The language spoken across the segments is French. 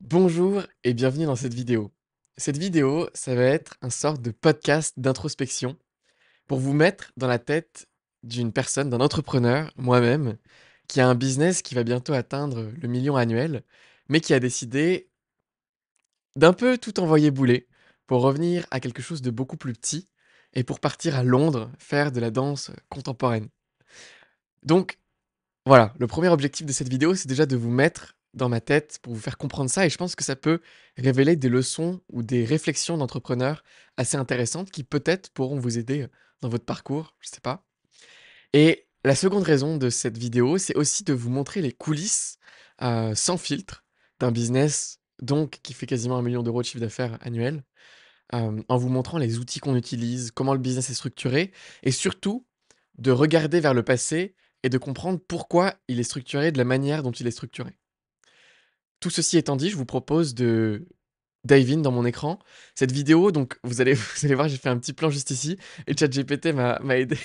Bonjour et bienvenue dans cette vidéo. Cette vidéo, ça va être un sort de podcast d'introspection pour vous mettre dans la tête d'une personne, d'un entrepreneur, moi-même, qui a un business qui va bientôt atteindre le million annuel, mais qui a décidé d'un peu tout envoyer bouler pour revenir à quelque chose de beaucoup plus petit et pour partir à Londres faire de la danse contemporaine. Donc, voilà, le premier objectif de cette vidéo, c'est déjà de vous mettre dans ma tête pour vous faire comprendre ça et je pense que ça peut révéler des leçons ou des réflexions d'entrepreneurs assez intéressantes qui peut-être pourront vous aider, dans votre parcours, je sais pas. Et la seconde raison de cette vidéo, c'est aussi de vous montrer les coulisses, sans filtre d'un business donc qui fait quasiment 1 million d'euros de chiffre d'affaires annuel, en vous montrant les outils qu'on utilise, comment le business est structuré et surtout de regarder vers le passé et de comprendre pourquoi il est structuré de la manière dont il est structuré. Tout ceci étant dit, je vous propose de dive in dans mon écran. Cette vidéo, donc vous allez vous allez voir, j'ai fait un petit plan juste ici et ChatGPT m'a aidé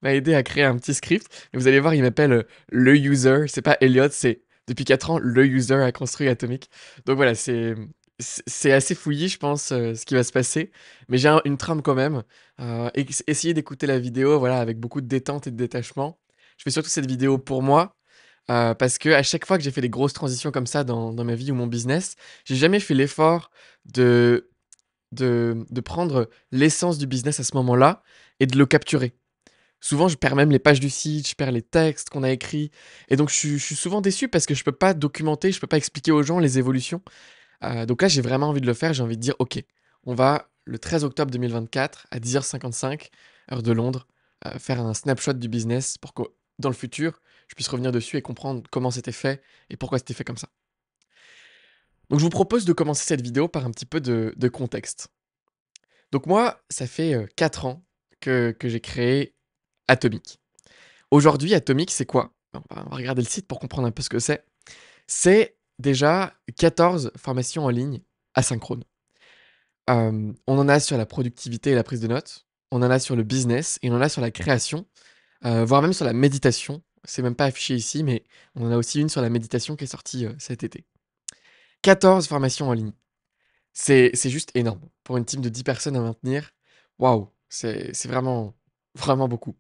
m'a aidé à créer un petit script et vous allez voir, il m'appelle, le user, c'est pas Elliot, c'est depuis 4 ans, le user a construit Atomic. Donc voilà, c'est assez fouillis, je pense, ce qui va se passer, mais j'ai une trame quand même, et essayez d'écouter la vidéo, voilà, avec beaucoup de détente et de détachement. Je fais surtout cette vidéo pour moi, parce que à chaque fois que j'ai fait des grosses transitions comme ça dans ma vie ou mon business, j'ai jamais fait l'effort de de prendre l'essence du business à ce moment-là et de le capturer. Souvent, je perds même les pages du site, je perds les textes qu'on a écrits et donc je suis souvent déçu parce que je peux pas documenter, je peux pas expliquer aux gens les évolutions. Donc là, j'ai vraiment envie de le faire, j'ai envie de dire: «OK, on va le 13 octobre 2024 à 10h55 heure de Londres, faire un snapshot du business pour que dans le futur, je puisse revenir dessus et comprendre comment c'était fait et pourquoi c'était fait comme ça». Donc je vous propose de commencer cette vidéo par un petit peu de contexte. Donc moi, ça fait, 4 ans que j'ai créé Atomic. Aujourd'hui, Atomic, c'est quoi? On va regarder le site pour comprendre un peu ce que c'est. C'est déjà 14 formations en ligne asynchrones. On en a sur la productivité et la prise de notes, on en a sur le business et on en a sur la création, voire même sur la méditation. C'est même pas affiché ici, mais on en a aussi une sur la méditation qui est sortie, cet été. 14 formations en ligne. C'est juste énorme. Pour une team de 10 personnes à maintenir, waouh, c'est vraiment, vraiment beaucoup.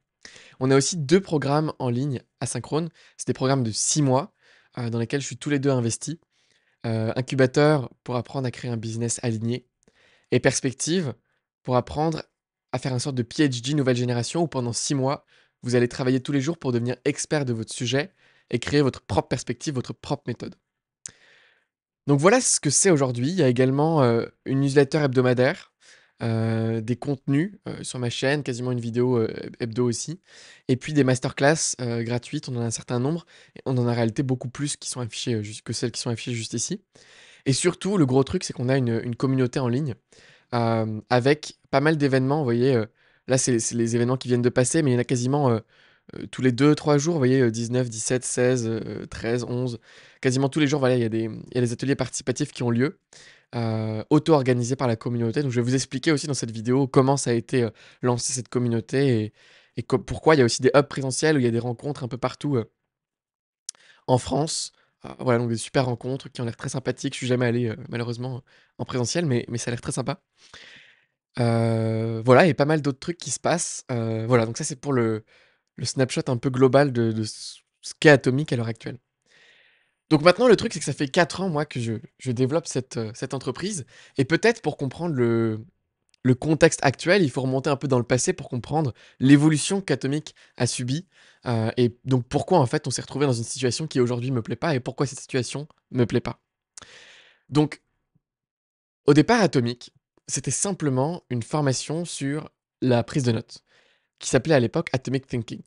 On a aussi 2 programmes en ligne asynchrones. C'est des programmes de 6 mois, dans lesquels je suis tous les 2 investis. Incubateur pour apprendre à créer un business aligné et Perspective pour apprendre à faire une sorte de PhD nouvelle génération où pendant 6 mois, vous allez travailler tous les jours pour devenir expert de votre sujet et créer votre propre perspective, votre propre méthode. Donc voilà ce que c'est aujourd'hui. Il y a également, une newsletter hebdomadaire, des contenus, sur ma chaîne, quasiment une vidéo, hebdo aussi et puis des masterclass, gratuites. On en a un certain nombre et on en a en réalité beaucoup plus qui sont affichées, juste que celles qui sont affichées juste ici et surtout le gros truc, c'est qu'on a une communauté en ligne, avec pas mal d'événements. Vous voyez, là, c'est les événements qui viennent de passer, mais il y en a quasiment, tous les 2 3 jours, vous voyez, 19, 17, 16, 13, 11, quasiment tous les jours, voilà, il y a des ateliers participatifs qui ont lieu, auto-organisés par la communauté. Donc je vais vous expliquer aussi dans cette vidéo comment ça a été, lancé cette communauté et pourquoi il y a aussi des hubs présentiels où il y a des rencontres un peu partout, en France. Voilà, donc des super rencontres qui ont l'air très sympathiques. Je suis jamais allé, malheureusement, en présentiel, mais ça a l'air très sympa. Voilà et pas mal d'autres trucs qui se passent. Voilà, donc ça, c'est pour le snapshot un peu global de ce qu'est Atomic à l'heure actuelle. Donc maintenant, le truc, c'est que ça fait 4 ans, moi, que je développe cette entreprise et peut-être pour comprendre le contexte actuel, il faut remonter un peu dans le passé pour comprendre l'évolution qu'Atomic a subie, et donc pourquoi, en fait, on s'est retrouvé dans une situation qui aujourd'hui me plaît pas et pourquoi cette situation me plaît pas. Donc, au départ, Atomic, c'était simplement une formation sur la prise de notes, qui s'appelait à l'époque Atomic Thinking.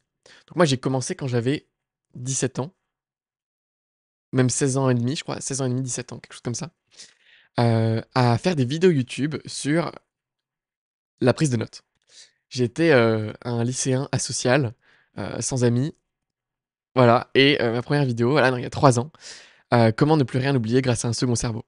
Donc moi, j'ai commencé quand j'avais 17 ans, même 16 ans et demi, je crois, 16 ans et demi, 17 ans, quelque chose comme ça, à faire des vidéos YouTube sur la prise de notes. J'étais, un lycéen asocial, sans amis, voilà et ma première vidéo, voilà, donc il y a 3 ans, comment ne plus rien oublier grâce à un second cerveau.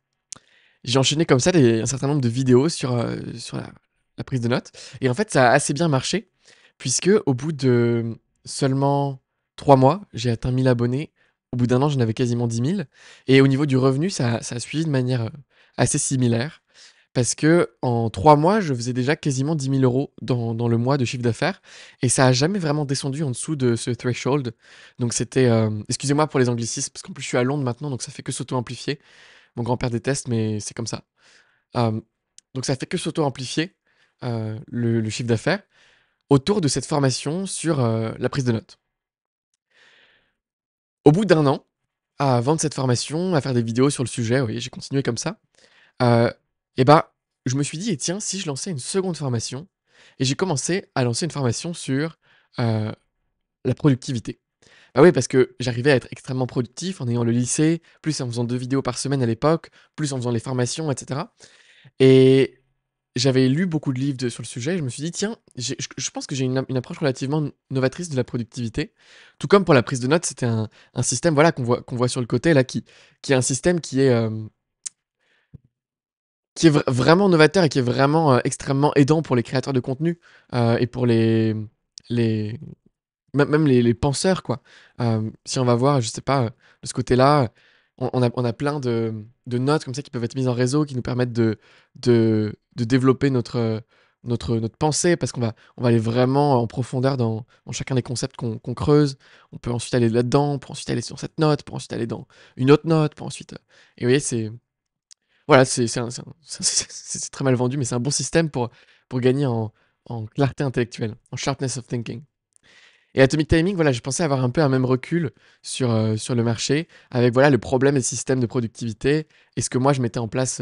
J'ai enchaîné comme ça un certain nombre de vidéos sur la prise de notes et en fait, ça a assez bien marché puisque au bout de seulement 3 mois, j'ai atteint 1 000 abonnés Au bout d'un an, j'en avais quasiment 10 000 et au niveau du revenu, ça a suivi de manière, assez similaire parce qu'en 3 mois, je faisais déjà quasiment 10 000 € dans le mois de chiffre d'affaires et ça a jamais vraiment descendu en dessous de ce threshold. Donc c'était, excusez-moi pour les anglicismes parce qu'en plus je suis à Londres maintenant, donc ça fait que s'auto-amplifier. Mon grand-père déteste, mais c'est comme ça. Hem, donc ça fait que s'auto-amplifier, le chiffre d'affaires autour de cette formation sur, la prise de notes. Au bout d'un an, à vendre cette formation, à faire des vidéos sur le sujet, oui, j'ai continué comme ça, heu et bah, je me suis dit: «Et tiens, si je lançais une seconde formation?» Et j'ai commencé à lancer une formation sur, heu, la productivité. Bah, oui, parce que j'arrivais à être extrêmement productif en ayant le lycée, plus en faisant 2 vidéos par semaine à l'époque, plus en faisant les formations et cetera et j'avais lu beaucoup de livres sur le sujet et je me suis dit: «Tiens, je pense que j'ai une approche relativement novatrice de la productivité». Tout comme pour la prise de notes, c'était un système, voilà, qu'on voit sur le côté là, qui est un système qui est vraiment novateur et qui est vraiment, extrêmement aidant pour les créateurs de contenu, et pour les même les penseurs, quoi. Si on va voir, je sais pas, de ce côté-là, on a plein de notes comme ça qui peuvent être mises en réseau, qui nous permettent de développer notre pensée parce qu'on va aller vraiment en profondeur dans chacun des concepts qu'on creuse. On peut ensuite aller là-dedans, pour ensuite aller sur cette note, pour ensuite aller dans une autre note, pour ensuite, et vous voyez, c'est voilà, c'est très mal vendu, mais c'est un bon système pour gagner en clarté intellectuelle, en sharpness of thinking. Et Atomic Timing, voilà, je pensais avoir un peu un même recul sur le marché avec, voilà, le problème des systèmes de productivité et ce que moi je mettais en place,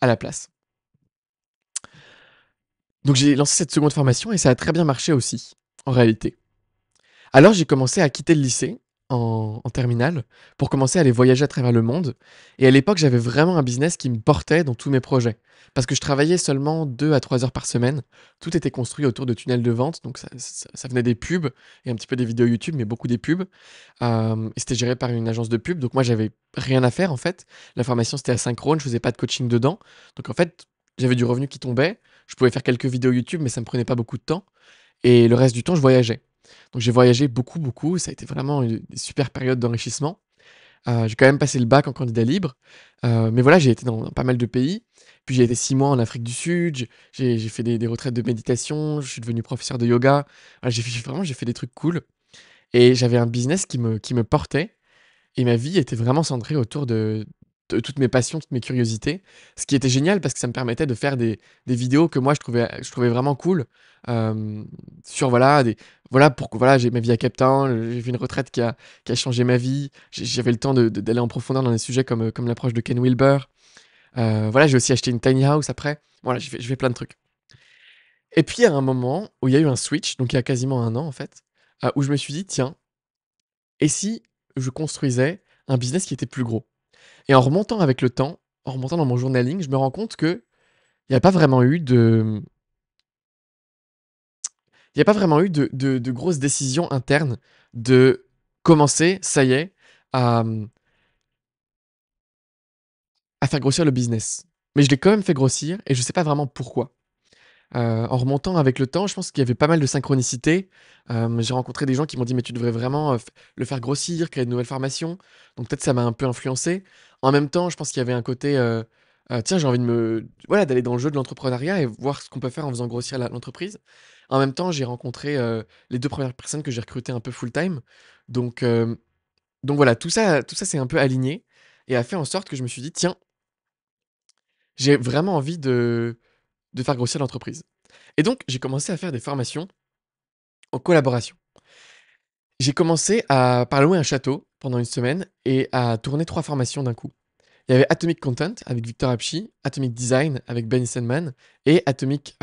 à la place. Donc j'ai lancé cette seconde formation et ça a très bien marché aussi, en réalité. Alors j'ai commencé à quitter le lycée en terminale pour commencer à aller voyager à travers le monde et à l'époque, j'avais vraiment un business qui me portait dans tous mes projets. Parce que je travaillais seulement 2 à 3 heures par semaine. Tout était construit autour de tunnels de vente, donc ça venait des pubs et un petit peu des vidéos YouTube, mais beaucoup des pubs. Et c'était géré par une agence de pub, donc moi j'avais rien à faire en fait. La formation c'était asynchrone, je faisais pas de coaching dedans. Donc en fait, j'avais du revenu qui tombait, je pouvais faire quelques vidéos YouTube, mais ça me prenait pas beaucoup de temps et le reste du temps, je voyageais. Donc j'ai voyagé beaucoup, beaucoup, ça a été vraiment une des super périodes d'enrichissement. J'ai quand même passé le bac en candidat libre, mais voilà, j'ai été dans pas mal de pays. Puis j'ai été 6 mois en Afrique du Sud, j'ai fait des retraites de méditation, je suis devenu professeur de yoga. Voilà, j'ai fait des trucs cool et j'avais un business qui me portait et ma vie était vraiment centrée autour de toutes mes passions, toutes mes curiosités. Ce qui était génial parce que ça me permettait de faire des vidéos que moi je trouvais vraiment cool, hem, sur voilà pourquoi voilà, j'ai ma vie à Cape Town, j'ai fait une retraite qui a changé ma vie. J'avais le temps d'aller en profondeur dans des sujets comme l'approche de Ken Wilber. Voilà, j'ai aussi acheté une tiny house après. Voilà, j'ai fait plein de trucs. Et puis il y a un moment où il y a eu un switch, donc il y a quasiment un an en fait, où je me suis dit: «Tiens, et si je construisais un business qui était plus gros?» Et en remontant avec le temps, en remontant dans mon journaling, je me rends compte qu'il y a pas vraiment eu de il y a pas vraiment eu de grosses décisions internes de commencer, ça y est, à faire grossir le business. Mais je l'ai quand même fait grossir et je sais pas vraiment pourquoi. En remontant avec le temps, je pense qu'il y avait pas mal de synchronicité. J'ai rencontré des gens qui m'ont dit: «Mais tu devrais vraiment, le faire grossir, créer de nouvelles formations». Donc peut-être ça m'a un peu influencé. En même temps, je pense qu'il y avait un côté, tiens, j'ai envie d'aller dans le jeu de l'entrepreneuriat et voir ce qu'on peut faire en faisant grossir l'entreprise. En même temps, j'ai rencontré, les 2 premières personnes que j'ai recrutées un peu full time. Donc voilà, tout ça s'est un peu aligné et a fait en sorte que je me suis dit: «Tiens, j'ai vraiment envie de faire grossir l'entreprise». Et donc, j'ai commencé à faire des formations en collaboration. J'ai commencé par louer un château pendant une semaine et à tourner 3 formations d'un coup. Il y avait Atomic Content avec Victor Apchi, Atomic Design avec Ben Esenman et Atomic,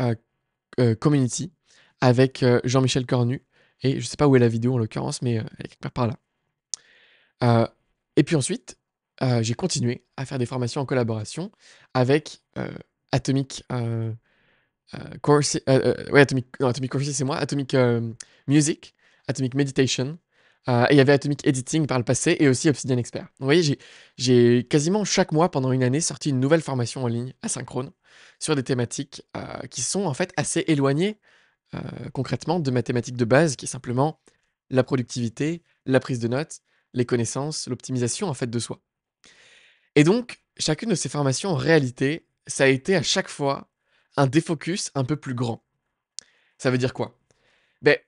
Community avec, Jean-Michel Cornu et je sais pas où est la vidéo en l'occurrence, mais, elle est quelque part par là. Heu et puis ensuite, j'ai continué à faire des formations en collaboration avec, Atomic, Course, ouais, Atomic non, Atomic Courses, c'est moi. Atomic, Music, Atomic Meditation, et il y avait Atomic Editing par le passé et aussi Obsidian Expert. Vous voyez, j'ai quasiment chaque mois pendant une année sorti une nouvelle formation en ligne asynchrone sur des thématiques, qui sont en fait assez éloignées, concrètement de ma thématique de base qui est simplement la productivité, la prise de notes, les connaissances, l'optimisation, en fait, de soi. Et donc, chacune de ces formations, en réalité, ça a été à chaque fois un défocus un peu plus grand. Ça veut dire quoi? Beh,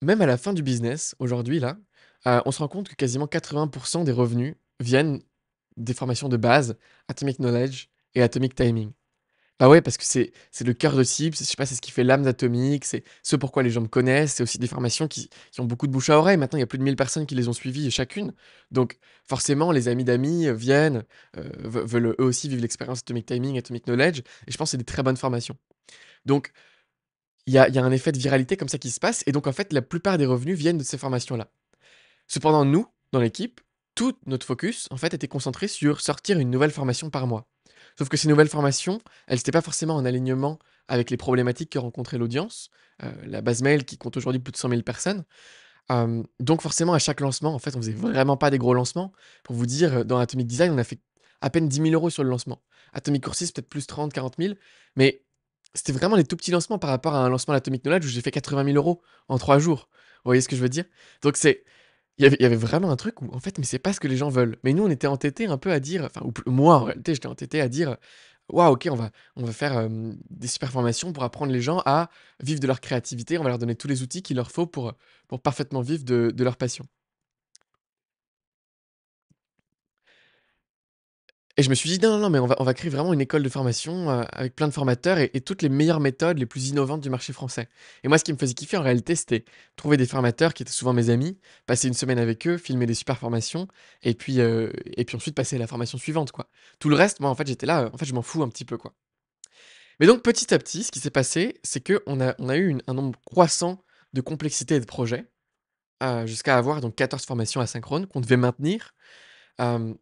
même à la fin du business, aujourd'hui là, on se rend compte que quasiment 80 des revenus viennent des formations de base, Atomic Knowledge et Atomic Timing. Bah, ouais, parce que c'est le cœur de cible, je sais pas, c'est ce qui fait l'âme d'Atomic, c'est ce pourquoi les gens me connaissent, c'est aussi des formations qui ont beaucoup de bouche à oreille. Maintenant, il y a plus de 1000 personnes qui les ont suivies chacune. Donc forcément, les amis d'amis, viennent, veulent eux aussi vivre l'expérience Atomic Timing, Atomic Knowledge et je pense que c'est des très bonnes formations. Donc il y a un effet de viralité comme ça qui se passe et donc en fait, la plupart des revenus viennent de ces formations-là. Cependant, nous, dans l'équipe, tout notre focus, en fait, était concentré sur sortir une nouvelle formation par mois. Sauf que ces nouvelles formations, elles étaient pas forcément en alignement avec les problématiques que rencontrait l'audience, la base mail qui compte aujourd'hui plus de 100 000 personnes. Donc forcément, à chaque lancement, en fait, on faisait vraiment pas des gros lancements. Pour vous dire, dans Atomic Design, on a fait à peine 10 000 € sur le lancement. Atomic Courses, peut-être plus 30 000 40 000, mais c'était vraiment des tout petits lancements par rapport à un lancement d'Atomic Knowledge où j'ai fait 80 000 € en 3 jours. Vous voyez ce que je veux dire? Donc il y avait vraiment un truc où, en fait, mais c'est pas ce que les gens veulent. Mais nous, on était entêtés un peu à dire, enfin, ou moi, en réalité, j'étais entêté à dire: «Waouh, OK, on va faire, des super formations pour apprendre les gens à vivre de leur créativité. On va leur donner tous les outils qu'il leur faut pour parfaitement vivre de leur passion». Et je me suis dit: «Non, non, non, mais on va créer vraiment une école de formation, avec plein de formateurs et toutes les meilleures méthodes, les plus innovantes du marché français». Et moi, ce qui me faisait kiffer, en réalité, c'était trouver des formateurs qui étaient souvent mes amis, passer une semaine avec eux, filmer des super formations et puis ensuite passer à la formation suivante, quoi. Tout le reste, moi, en fait, j'étais là, en fait, je m'en fous un petit peu, quoi. Mais donc petit à petit, ce qui s'est passé, c'est qu'on a eu un nombre croissant de complexité et de projets, jusqu'à avoir donc 14 formations asynchrones qu'on devait maintenir, hem,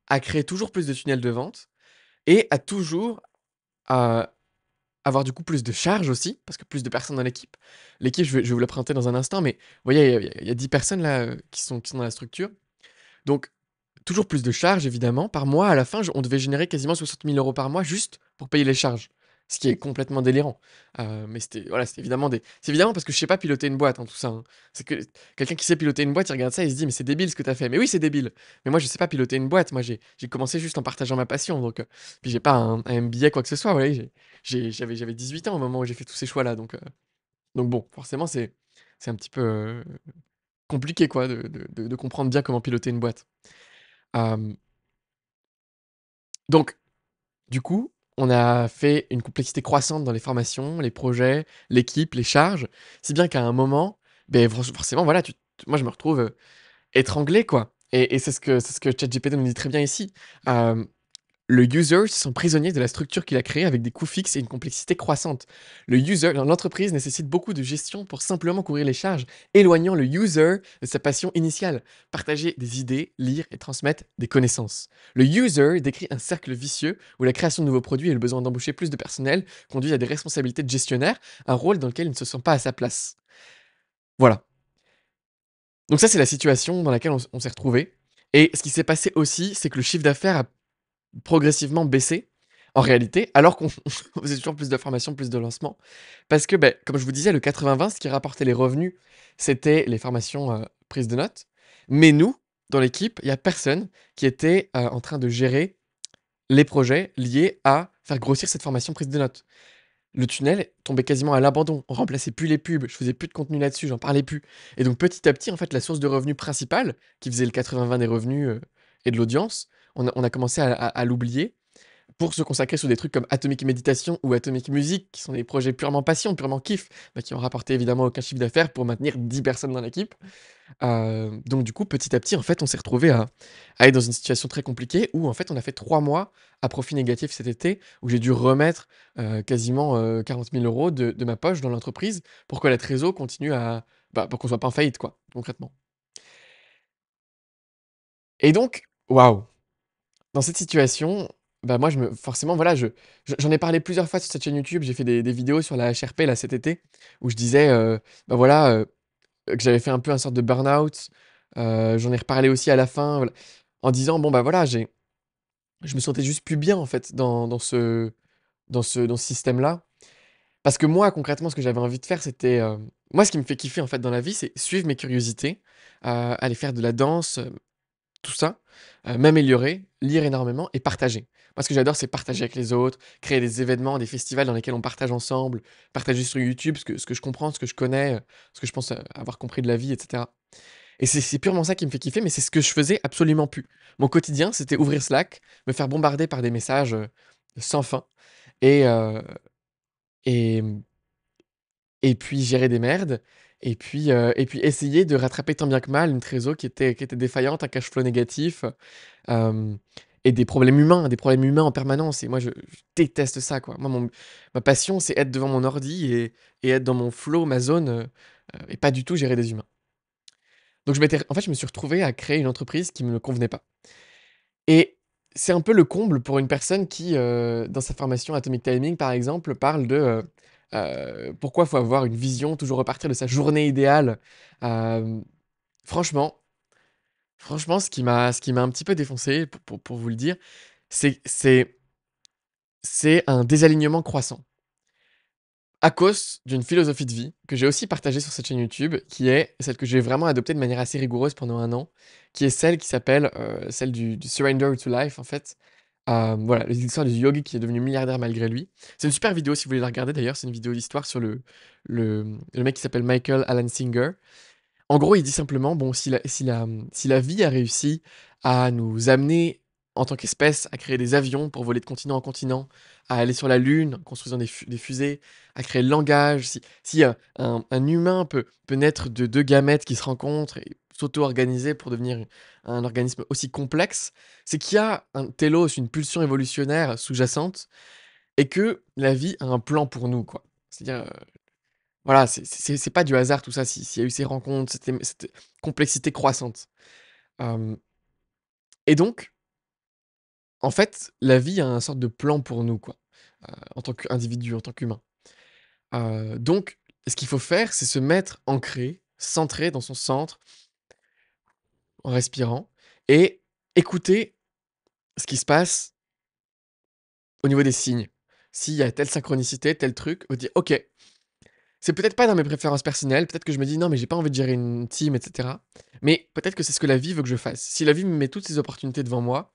à créer toujours plus de tunnels de vente et à toujours, heu, avoir du coup plus de charges aussi, parce que plus de personnes dans l'équipe. L'équipe, je vais vous la présenter dans un instant, mais vous voyez, il y a 10 personnes là, qui sont dans la structure. Donc toujours plus de charges évidemment. Par mois, à la fin, on devait générer quasiment 60 000 € par mois juste pour payer les charges. Ce qui est complètement délirant. Mais c'était voilà, c'est évidemment parce que je sais pas piloter une boîte, hein, tout ça, hein. C'est que quelqu'un qui sait piloter une boîte, il regarde ça et il se dit: «Mais c'est débile ce que tu as fait». Mais oui, c'est débile. Mais moi, je sais pas piloter une boîte. Moi, j'ai commencé juste en partageant ma passion, donc puis j'ai pas un MBA quoi que ce soit, vous voyez? J'avais 18 ans au moment où j'ai fait tous ces choix-là, donc bon, forcément, c'est un petit peu, compliqué quoi de comprendre bien comment piloter une boîte. Hem Donc, du coup, on a fait une complexité croissante dans les formations, les projets, l'équipe, les charges, si bien qu'à un moment, beh, forcément, voilà, moi, je me retrouve, étranglé, quoi et c'est ce que ChatGPT nous dit très bien ici. Hem Le user se sent prisonnier de la structure qu'il a créée avec des coûts fixes et une complexité croissante. L'entreprise nécessite beaucoup de gestion pour simplement couvrir les charges, éloignant le user de sa passion initiale. Partager des idées, lire et transmettre des connaissances. Le user décrit un cercle vicieux où la création de nouveaux produits et le besoin d'embaucher plus de personnel conduit à des responsabilités de gestionnaire, un rôle dans lequel il ne se sent pas à sa place. Voilà. Donc ça, c'est la situation dans laquelle on s'est retrouvé. Et ce qui s'est passé aussi, c'est que le chiffre d'affaires a progressivement baissé, en réalité, alors qu'on on faisait toujours plus de formations, plus de lancements. Parce que, beh, comme je vous disais, le 80-20, ce qui rapportait les revenus, c'était les formations, prises de notes. Mais nous, dans l'équipe, il y a personne qui était, en train de gérer les projets liés à faire grossir cette formation prise de notes. Le tunnel tombait quasiment à l'abandon. On remplaçait plus les pubs, je faisais plus de contenu là-dessus, j'en parlais plus. Et donc petit à petit, en fait, la source de revenus principale, qui faisait le 80-20 des revenus, et de l'audience, on a commencé à l'oublier pour se consacrer sur des trucs comme Atomic Méditation ou Atomic Music, qui sont des projets purement passion, purement kiff, bah, qui ont rapporté évidemment aucun chiffre d'affaires pour maintenir 10 personnes dans l'équipe. Donc du coup, petit à petit, en fait, on s'est retrouvé à être dans une situation très compliquée où, en fait, on a fait 3 mois à profit négatif cet été, où j'ai dû remettre, quasiment, 40 000 € de ma poche dans l'entreprise pour que la trésor continue pour qu'on soit pas en faillite, quoi, concrètement. Et donc, waouh! Dans cette situation, bah, moi, forcément, voilà, j'en ai parlé plusieurs fois sur cette chaîne YouTube. J'ai fait des vidéos sur la HRP, là, cet été, où je disais, bah, voilà, que j'avais fait un peu un sorte de burn-out. J'en ai reparlé aussi à la fin, voilà, en disant: «Bon, bah, voilà, je me sentais juste plus bien, en fait, dans ce système-là». Parce que moi, concrètement, ce que j'avais envie de faire, c'était, Moi, ce qui me fait kiffer, en fait, dans la vie, c'est suivre mes curiosités, aller faire de la danse, tout ça, m'améliorer, lire énormément et partager. Moi, ce que j'adore, c'est partager avec les autres, créer des événements, des festivals dans lesquels on partage ensemble, partager sur YouTube ce que je comprends, ce que je connais, ce que je pense, avoir compris de la vie et cetera. Et c'est purement ça qui me fait kiffer, mais c'est ce que je faisais absolument plus. Mon quotidien, c'était ouvrir Slack, me faire bombarder par des messages, sans fin et et mmh et puis gérer des merdes et puis essayer de rattraper tant bien que mal une trésor qui était défaillante, un cash flow négatif, hem et des problèmes humains en permanence et moi je déteste ça, quoi. Moi ma passion, c'est être devant mon ordi et être dans mon flow, ma zone, et pas du tout gérer des humains. Donc je me suis retrouvé à créer une entreprise qui me convenait pas et c'est un peu le comble pour une personne qui, dans sa formation Atomic Timing, par exemple, parle de, pourquoi faut avoir une vision, toujours repartir de sa journée idéale. Hem, franchement franchement, ce qui m'a un petit peu défoncé, pour vous le dire, c'est c'est c'est un désalignement croissant. À cause d'une philosophie de vie que j'ai aussi partagée sur cette chaîne YouTube, qui est celle que j'ai vraiment adoptée de manière assez rigoureuse pendant 1 an, qui est celle qui s'appelle, celle du surrender to life, en fait. Voilà, l'histoire du yogi qui est devenu milliardaire malgré lui. C'est une super vidéo si vous voulez la regarder d'ailleurs, c'est une vidéo d'histoire sur le mec qui s'appelle Michael Allen Singer. En gros, il dit simplement, bon, si la vie a réussi à nous amener, en tant qu'espèce, à créer des avions pour voler de continent en continent, à aller sur la Lune en construisant des fusées, à créer le langage, si un humain peut naître de 2 gamètes qui se rencontrent et s'auto-organiser pour devenir un organisme aussi complexe, c'est qu'il y a un télos, une pulsion évolutionnaire sous-jacente et que la vie a un plan pour nous, quoi. C'est-à-dire, voilà, c'est pas du hasard tout ça, s'il y a eu ces rencontres, cette complexité croissante. Hem et donc, en fait, la vie a un sorte de plan pour nous, quoi, en tant qu'individu, en tant qu'humain. Donc ce qu'il faut faire, c'est se mettre ancré, centré dans son centre, en respirant et écouter ce qui se passe au niveau des signes. S'il y a telle synchronicité, tel truc, vous dites: «OK, c'est peut-être pas dans mes préférences personnelles, peut-être que je me dis: "Non, mais j'ai pas envie de gérer une team et cetera"», mais peut-être que c'est ce que la vie veut que je fasse. Si la vie me met toutes ces opportunités devant moi,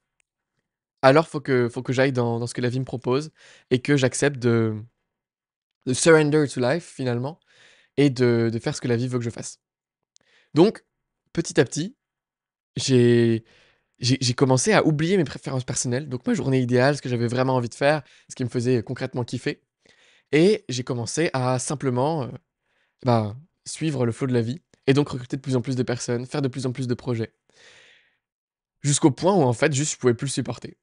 alors faut que j'aille dans ce que la vie me propose et que j'accepte de surrender to life finalement et de faire ce que la vie veut que je fasse. Donc, petit à petit, j'ai j'ai commencé à oublier mes préférences personnelles, donc ma journée idéale, ce que j'avais vraiment envie de faire, ce qui me faisait concrètement kiffer et j'ai commencé à simplement, bah, suivre le flow de la vie et donc recruter de plus en plus de personnes, faire de plus en plus de projets. Jusqu'au point où en fait, juste, je pouvais plus le supporter.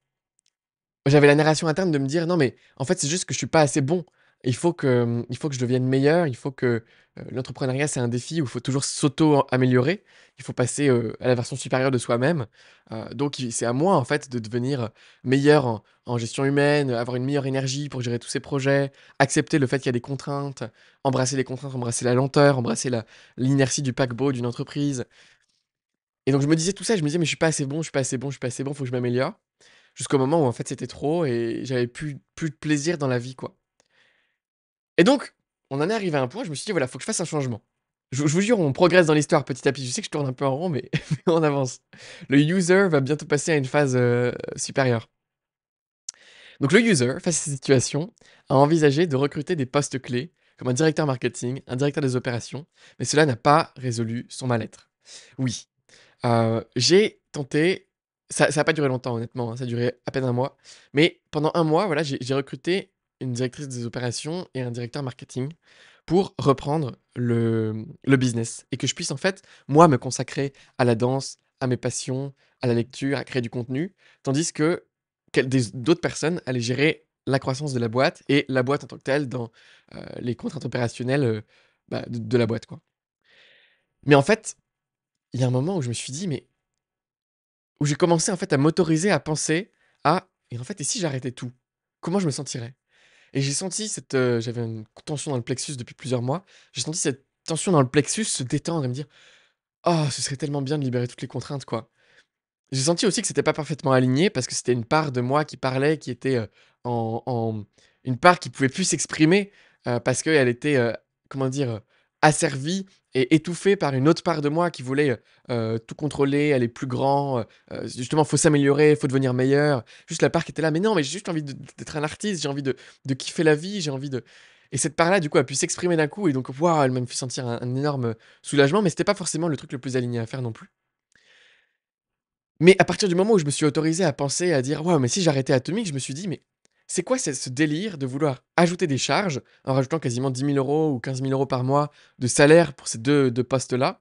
J'avais la narration interne de me dire: «Non mais en fait, c'est juste que je suis pas assez bon. Il faut que je devienne meilleur, il faut que» l'entrepreneuriat, c'est un défi où il faut toujours s'auto-améliorer. Il faut passer, à la version supérieure de soi-même. Donc c'est à moi, en fait, de devenir, meilleur en gestion humaine, avoir une meilleure énergie pour gérer tous ces projets, accepter le fait qu'il y a des contraintes, embrasser les contraintes, embrasser la lenteur, embrasser l'inertie du paquebot d'une entreprise. Et donc je me disais tout ça, je me disais: «Mais je suis pas assez bon, je suis pas assez bon, je suis pas assez bon, faut que je m'améliore». Jusqu'au moment où en fait c'était trop et j'avais plus de plaisir dans la vie, quoi. Et donc, on en est arrivé à un point, je me suis dit: «Voilà, faut que je fasse un changement». Je vous jure, on progresse dans l'histoire petit à petit. Je sais que je tourne un peu en rond, mais mais on avance. Le user va bientôt passer à une phase, supérieure. Donc le user, face à cette situation, a envisagé de recruter des postes clés, comme un directeur marketing, un directeur des opérations, mais cela n'a pas résolu son mal-être. Oui, j'ai tenté, ça a pas duré longtemps honnêtement, hein, ça a duré à peine 1 mois, mais pendant 1 mois, voilà, j'ai recruté une directrice des opérations et un directeur marketing pour reprendre le business et que je puisse en fait, moi, me consacrer à la danse, à mes passions, à la lecture, à créer du contenu, tandis que d'autres personnes allaient gérer la croissance de la boîte et la boîte en tant que telle dans, les contraintes opérationnelles, bah, de la boîte, quoi. Mais en fait, il y a un moment où je me suis dit: «Mais» où j'ai commencé en fait à m'autoriser à penser à: «Et en fait, et si j'arrêtais tout? Comment je me sentirais?» Et j'ai senti cette, j'avais une tension dans le plexus depuis plusieurs mois. J'ai senti cette tension dans le plexus se détendre et me dire: «Oh, ce serait tellement bien de libérer toutes les contraintes, quoi». J'ai senti aussi que c'était pas parfaitement aligné parce que c'était une part de moi qui parlait, qui était, en une part qui pouvait plus s'exprimer, parce qu'elle était, comment dire? asservi et étouffé par une autre part de moi qui voulait, tout contrôler, aller plus grand, justement, faut s'améliorer, faut devenir meilleur. Juste la part qui était là: «Mais non, mais j'ai juste envie d'être un artiste, j'ai envie de kiffer la vie, j'ai envie de» et cette part-là, du coup, a pu s'exprimer d'un coup et donc waouh, elle m'a fait sentir un énorme soulagement, mais c'était pas forcément le truc le plus aligné à faire non plus. Mais à partir du moment où je me suis autorisé à penser, à dire: «Waouh, mais si j'arrêtais Atomic», je me suis dit: «Mais c'est quoi ce délire de vouloir ajouter des charges en rajoutant quasiment 10 000 € ou 15 000 € par mois de salaire pour ces deux postes-là,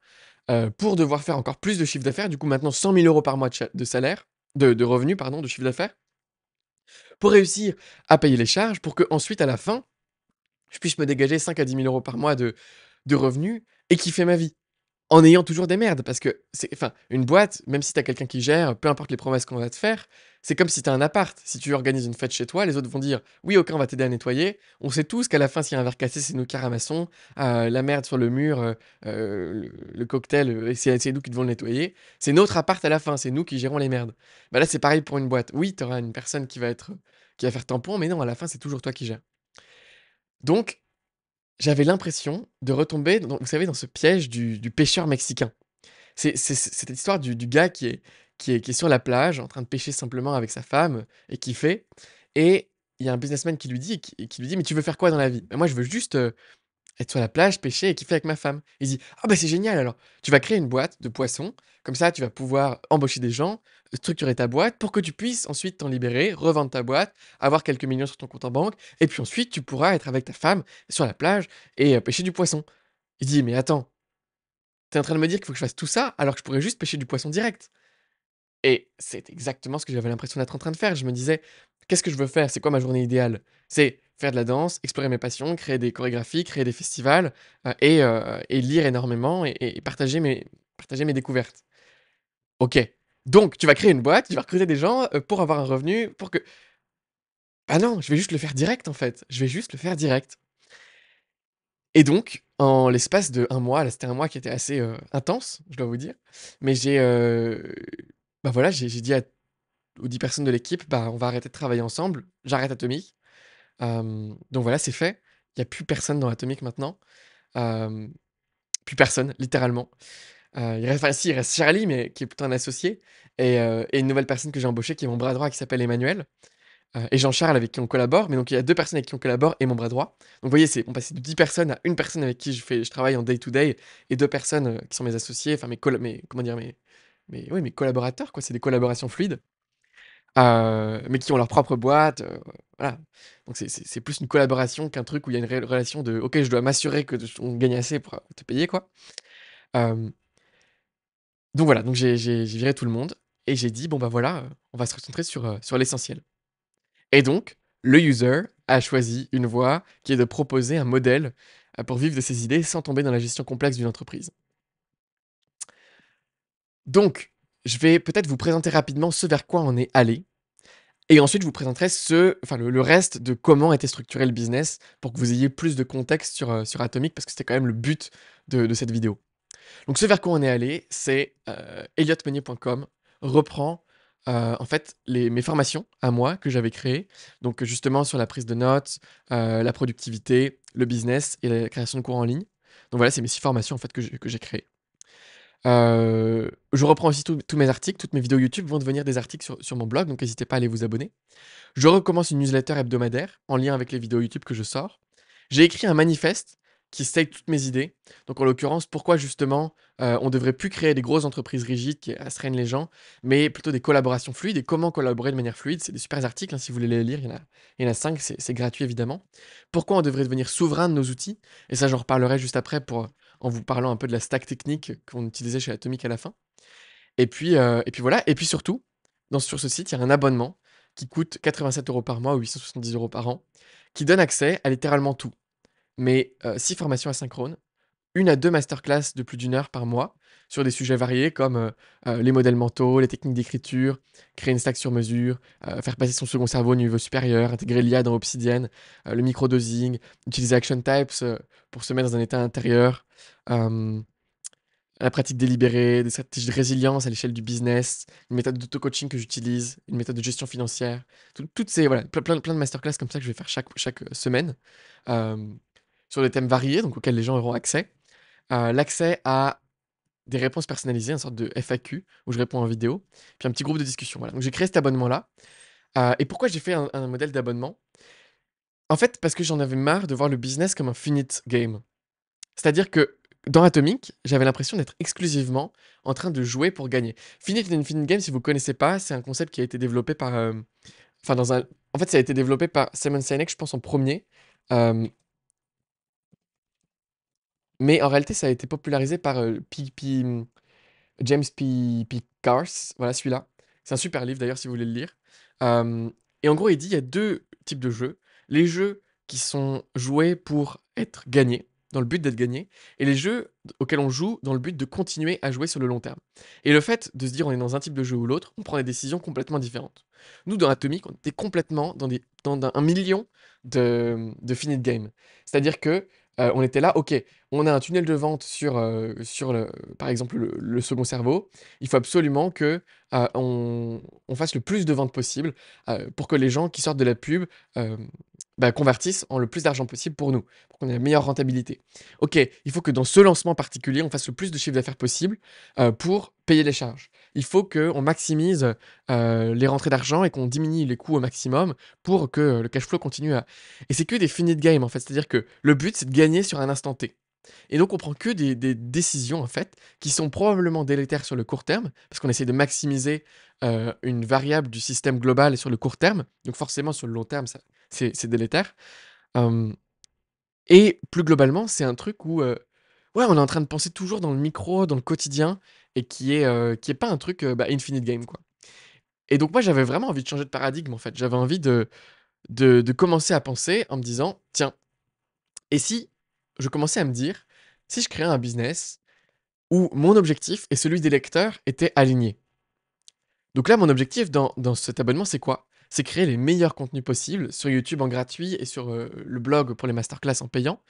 pour devoir faire encore plus de chiffre d'affaires?» Du coup, maintenant 100 000 € par mois de salaire, de revenus, pardon, de chiffre d'affaires, pour réussir à payer les charges, pour que ensuite à la fin, je puisse me dégager 5 à 10 000 € par mois de revenus et kiffer ma vie. En ayant toujours des merdes parce que c'est enfin, une boîte, même si tu as quelqu'un qui gère, peu importe les promesses qu'on va te faire, c'est comme si tu as un appart. Si tu organises une fête chez toi, les autres vont dire: «Oui, OK, on va t'aider à nettoyer». On sait tous qu'à la fin, s'il y a un verre cassé, c'est nous qui ramassons, la merde sur le mur, le cocktail, c'est nous qui devons le nettoyer. C'est notre appart à la fin, c'est nous qui gérons les merdes. Bah, là, c'est pareil pour une boîte. Oui, tu auras une personne qui va faire tampon, mais non, à la fin, c'est toujours toi qui gères. Donc j'avais l'impression de retomber dans, vous savez, dans ce piège du pêcheur mexicain. C'est cette histoire du gars qui est sur la plage, en train de pêcher simplement avec sa femme et qui fait et il y a un businessman qui lui dit qui lui dit: «Mais tu veux faire quoi dans la vie?» «Bah, moi, je veux juste, être sur la plage, pêcher et kiffer avec ma femme». Il dit: «Ah bah, c'est génial alors, tu vas créer une boîte de poissons, comme ça tu vas pouvoir embaucher des gens, structurer ta boîte pour que tu puisses ensuite t'en libérer, revendre ta boîte, avoir quelques millions sur ton compte en banque et puis ensuite tu pourras être avec ta femme sur la plage et pêcher du poisson». Il dit: «Mais attends, tu es en train de me dire qu'il faut que je fasse tout ça alors que je pourrais juste pêcher du poisson direct?» Et c'est exactement ce que j'avais l'impression d'être en train de faire. Je me disais: «Qu'est-ce que je veux faire? C'est quoi ma journée idéale?» C'est faire de la danse, explorer mes passions, créer des chorégraphies, créer des festivals, et lire énormément et partager mes découvertes. OK, donc tu vas créer une boîte, tu vas recruter des gens, pour avoir un revenu, pour que bah non, je vais juste le faire direct, en fait. Je vais juste le faire direct et donc en l'espace de un mois, là, c'était un mois qui était assez, intense, je dois vous dire, mais bah, voilà, j'ai dit aux 10 personnes de l'équipe: «Bah, on va arrêter de travailler ensemble, j'arrête Atomic». Donc voilà, c'est fait. Il y a plus personne dans Atomic maintenant. Hem, Plus personne, littéralement. Il reste enfin si, il reste Charlie, mais qui est plutôt un associé et une nouvelle personne que j'ai embauchée qui est mon bras droit qui s'appelle Emmanuel, et Jean-Charles avec qui on collabore. Mais donc il y a 2 personnes avec qui on collabore et mon bras droit. Donc vous voyez, c'est on passait de 10 personnes à une personne avec qui je travaille en day to day et 2 personnes, qui sont mes associés, enfin mes comment dire? Mes collaborateurs quoi, c'est des collaborations fluides. Mais qui ont leur propre boîte, voilà. Donc c'est plus une collaboration qu'un truc où il y a une réelle relation de: «OK, je dois m'assurer que on gagne assez pour, te payer, quoi». Hem, donc voilà, donc j'ai viré tout le monde et j'ai dit: «Bon, bah, voilà, on va se concentrer sur l'essentiel». Et donc le user a choisi une voie qui est de proposer un modèle, pour vivre de ses idées sans tomber dans la gestion complexe d'une entreprise. Donc je vais peut-être vous présenter rapidement ce vers quoi on est allé. Et ensuite, je vous présenterai le reste de comment était structuré le business pour que vous ayez plus de contexte sur Atomic parce que c'était quand même le but de cette vidéo. Donc ce vers quoi on est allé, c'est, elliotmeunier.com reprend, en fait mes formations à moi que j'avais créées, donc justement sur la prise de notes, la productivité, le business et la création de cours en ligne. Donc voilà, c'est mes 6 formations en fait que j'ai créées. Je reprends aussi tous mes articles, toutes mes vidéos YouTube vont devenir des articles sur mon blog, donc n'hésitez pas à aller vous abonner. Je recommence une newsletter hebdomadaire en lien avec les vidéos YouTube que je sors. J'ai écrit un manifeste qui state toutes mes idées. Donc en l'occurrence, pourquoi justement, on devrait plus créer des grosses entreprises rigides qui astreignent les gens, mais plutôt des collaborations fluides et comment collaborer de manière fluide. C'est des super articles, hein, si vous voulez les lire, il y en a 5, c'est gratuit évidemment. Pourquoi on devrait devenir souverain de nos outils et ça j'en reparlerai juste après en vous parlant un peu de la stack technique qu'on utilisait chez Atomic à la fin. Et puis voilà et puis surtout, sur ce site, il y a un abonnement qui coûte 87 € par mois ou 870 € par an, qui donne accès à littéralement tout. Mais 6 formations asynchrones, 1 à 2 masterclass de plus d'1 heure par mois sur des sujets variés comme, les modèles mentaux, les techniques d'écriture, créer une stack sur mesure, faire passer son second cerveau au niveau supérieur, intégrer l'IA dans Obsidian, le microdosing, utiliser Action Types, pour se mettre dans un état intérieur, hem la pratique délibérée, des stratégies de résilience à l'échelle du business, une méthode d'auto-coaching que j'utilise, une méthode de gestion financière. Toutes ces voilà, plein de masterclass comme ça que je vais faire chaque semaine, hem, sur des thèmes variés, donc auxquels les gens auront accès. l'accès à des réponses personnalisées, une sorte de FAQ où je réponds en vidéo, puis un petit groupe de discussion, voilà. Donc j'ai créé cet abonnement-là, et pourquoi j'ai fait un modèle d'abonnement? En fait, parce que j'en avais marre de voir le business comme un finite game. C'est-à-dire que dans Atomic, j'avais l'impression d'être exclusivement en train de jouer pour gagner. Finite and Infinite Game, si vous connaissez pas, c'est un concept qui a été développé par, enfin dans un en fait, ça a été développé par Simon Sinek, je pense en premier, er mais en réalité, ça a été popularisé par, James P. Cars, voilà celui-là. C'est un super livre d'ailleurs si vous voulez le lire. Et en gros, il dit il y a 2 types de jeux. Les jeux qui sont joués pour être gagnés, dans le but d'être gagnés, et les jeux auxquels on joue dans le but de continuer à jouer sur le long terme. Et le fait de se dire on est dans un type de jeu ou l'autre, on prend des décisions complètement différentes. Nous, dans Atomic, on était complètement dans un million de finite game. C'est-à-dire que on était là, ok, on a un tunnel de vente sur par exemple le second cerveau. Il faut absolument que on fasse le plus de ventes possible pour que les gens qui sortent de la pub convertissent en le plus d'argent possible pour nous, pour qu'on ait la meilleure rentabilité. Ok, il faut que dans ce lancement particulier, on fasse le plus de chiffre d'affaires possible pour payer les charges. Il faut qu'on maximise les rentrées d'argent et qu'on diminue les coûts au maximum pour que le cash flow continue à... Et c'est que des finite games en fait, c'est-à-dire que le but c'est de gagner sur un instant T. Et donc on prend que des décisions en fait qui sont probablement délétères sur le court terme, parce qu'on essaie de maximiser une variable du système global sur le court terme, donc forcément sur le long terme c'est délétère. Hem, et plus globalement, c'est un truc où, ouais, on est en train de penser toujours dans le micro, dans le quotidien, et qui est pas un truc, infinite game, quoi. Et donc moi, j'avais vraiment envie de changer de paradigme, en fait. J'avais envie de commencer à penser en me disant: «Tiens, et si je commençais à me dire, si je créais un business où mon objectif et celui des lecteurs étaient alignés?» Donc là, mon objectif dans cet abonnement, c'est quoi? C'est créer les meilleurs contenus possibles sur YouTube en gratuit et sur, le blog pour les masterclass en payant,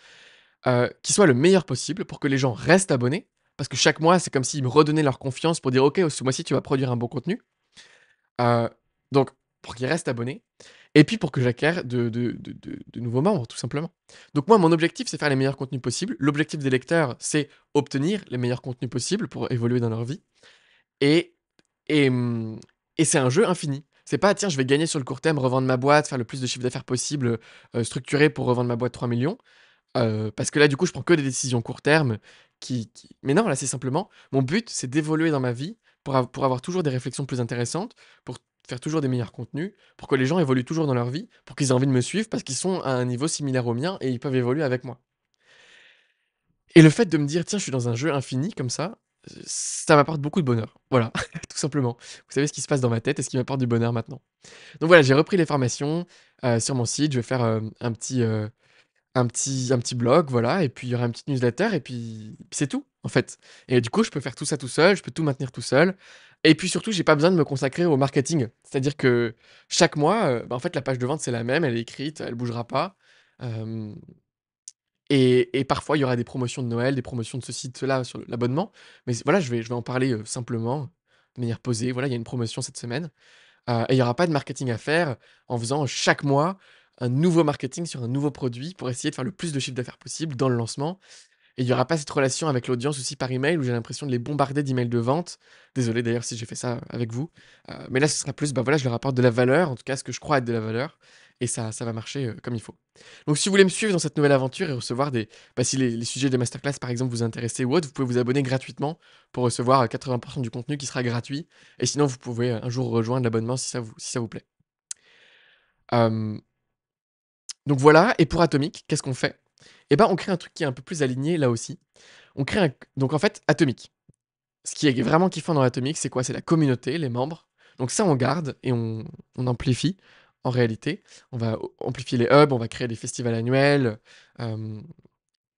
qui soit le meilleur possible pour que les gens restent abonnés. Parce que chaque mois, c'est comme s'ils me redonnaient leur confiance pour dire: «OK, ce mois-ci, tu vas produire un bon contenu». Heu, donc pour qu'ils restent abonnés et puis pour que j'acquière de nouveaux membres, tout simplement. Donc moi, mon objectif, c'est faire les meilleurs contenus possibles. L'objectif des lecteurs, c'est obtenir les meilleurs contenus possibles pour évoluer dans leur vie et et mmh et c'est un jeu infini. C'est pas: «Tiens, je vais gagner sur le court terme, revendre ma boîte, faire le plus de chiffre d'affaires possible, structuré pour revendre ma boîte 3 millions. Parce que là, du coup, je prends que des décisions court terme qui mais non, là, c'est simplement mon but, c'est d'évoluer dans ma vie pour avoir toujours des réflexions plus intéressantes, pour faire toujours des meilleurs contenus, pour que les gens évoluent toujours dans leur vie, pour qu'ils aient envie de me suivre parce qu'ils sont à un niveau similaire au mien et ils peuvent évoluer avec moi. Et le fait de me dire: «Tiens, je suis dans un jeu infini comme ça m'apporte beaucoup de bonheur». Voilà, tout simplement. Vous savez ce qui se passe dans ma tête et ce qui m'apporte du bonheur maintenant. Donc voilà, j'ai repris les formations, sur mon site. Je vais faire, un petit blog, voilà, et puis il y aura une petite newsletter et puis c'est tout, en fait. Et du coup, je peux faire tout ça tout seul, je peux tout maintenir tout seul et puis surtout, j'ai pas besoin de me consacrer au marketing. C'est-à-dire que chaque mois, en fait, la page de vente, c'est la même, elle est écrite, elle bougera pas, hem et parfois, il y aura des promotions de Noël, des promotions de ceci, de cela sur l'abonnement, mais voilà, je vais en parler, simplement, de manière posée. Voilà, il y a une promotion cette semaine, et il y aura pas de marketing à faire en faisant chaque mois un nouveau marketing sur un nouveau produit pour essayer de faire le plus de chiffre d'affaires possible dans le lancement. Et il y aura pas cette relation avec l'audience aussi par email où j'ai l'impression de les bombarder d'emails de vente. Désolé d'ailleurs si j'ai fait ça avec vous. Mais là, ce sera plus, bah voilà, je leur apporte de la valeur, en tout cas ce que je crois être de la valeur, et ça va marcher comme il faut. Donc si vous voulez me suivre dans cette nouvelle aventure et recevoir si les sujets des masterclass par exemple vous intéressent ou autre, vous pouvez vous abonner gratuitement pour recevoir 80% du contenu qui sera gratuit. Et sinon, vous pouvez un jour rejoindre l'abonnement si ça vous plaît. Euh, donc voilà, et pour Atomic, qu'est-ce qu'on fait? Eh ben, on crée un truc qui est un peu plus aligné là aussi. On crée un... Donc en fait, Atomic. Ce qui est vraiment kiffant dans Atomic, c'est quoi? C'est la communauté, les membres. Donc ça, on garde et on amplifie en réalité. On va amplifier les hubs, on va créer des festivals annuels, euh,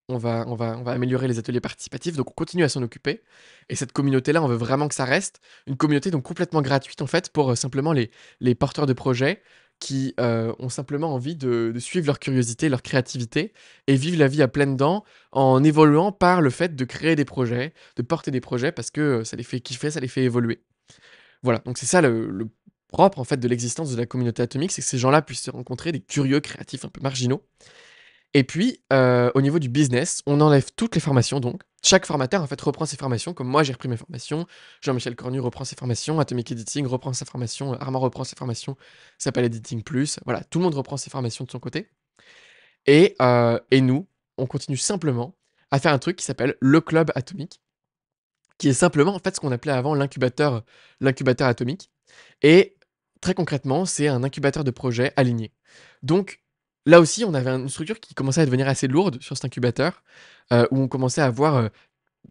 on va améliorer les ateliers participatifs, donc on continue à s'en occuper. Et cette communauté-là, on veut vraiment que ça reste une communauté donc complètement gratuite en fait pour simplement les porteurs de projets qui ont simplement envie de suivre leur curiosité, leur créativité et vivre la vie à pleines dents en évoluant par le fait de créer des projets, de porter des projets parce que ça les fait kiffer, ça les fait évoluer. Voilà, donc c'est ça le propre en fait de l'existence de la communauté atomique, c'est que ces gens-là puissent se rencontrer, des curieux créatifs un peu marginaux et puis, au niveau du business, on enlève toutes les formations donc. chaque formateur, en fait, reprend ses formations, comme moi j'ai repris mes formations, Jean-Michel Cornu reprend ses formations, Atomic Editing reprend sa formation, Armand reprend ses formations, ça s'appelle Editing Plus, voilà, tout le monde reprend ses formations de son côté. Et nous, on continue simplement à faire un truc qui s'appelle le club atomique, qui est simplement, en fait, ce qu'on appelait avant l'incubateur atomique. Et très concrètement, c'est un incubateur de projets aligné. Donc, là aussi, on avait une structure qui commençait à devenir assez lourde sur cet incubateur, où on commençait à avoir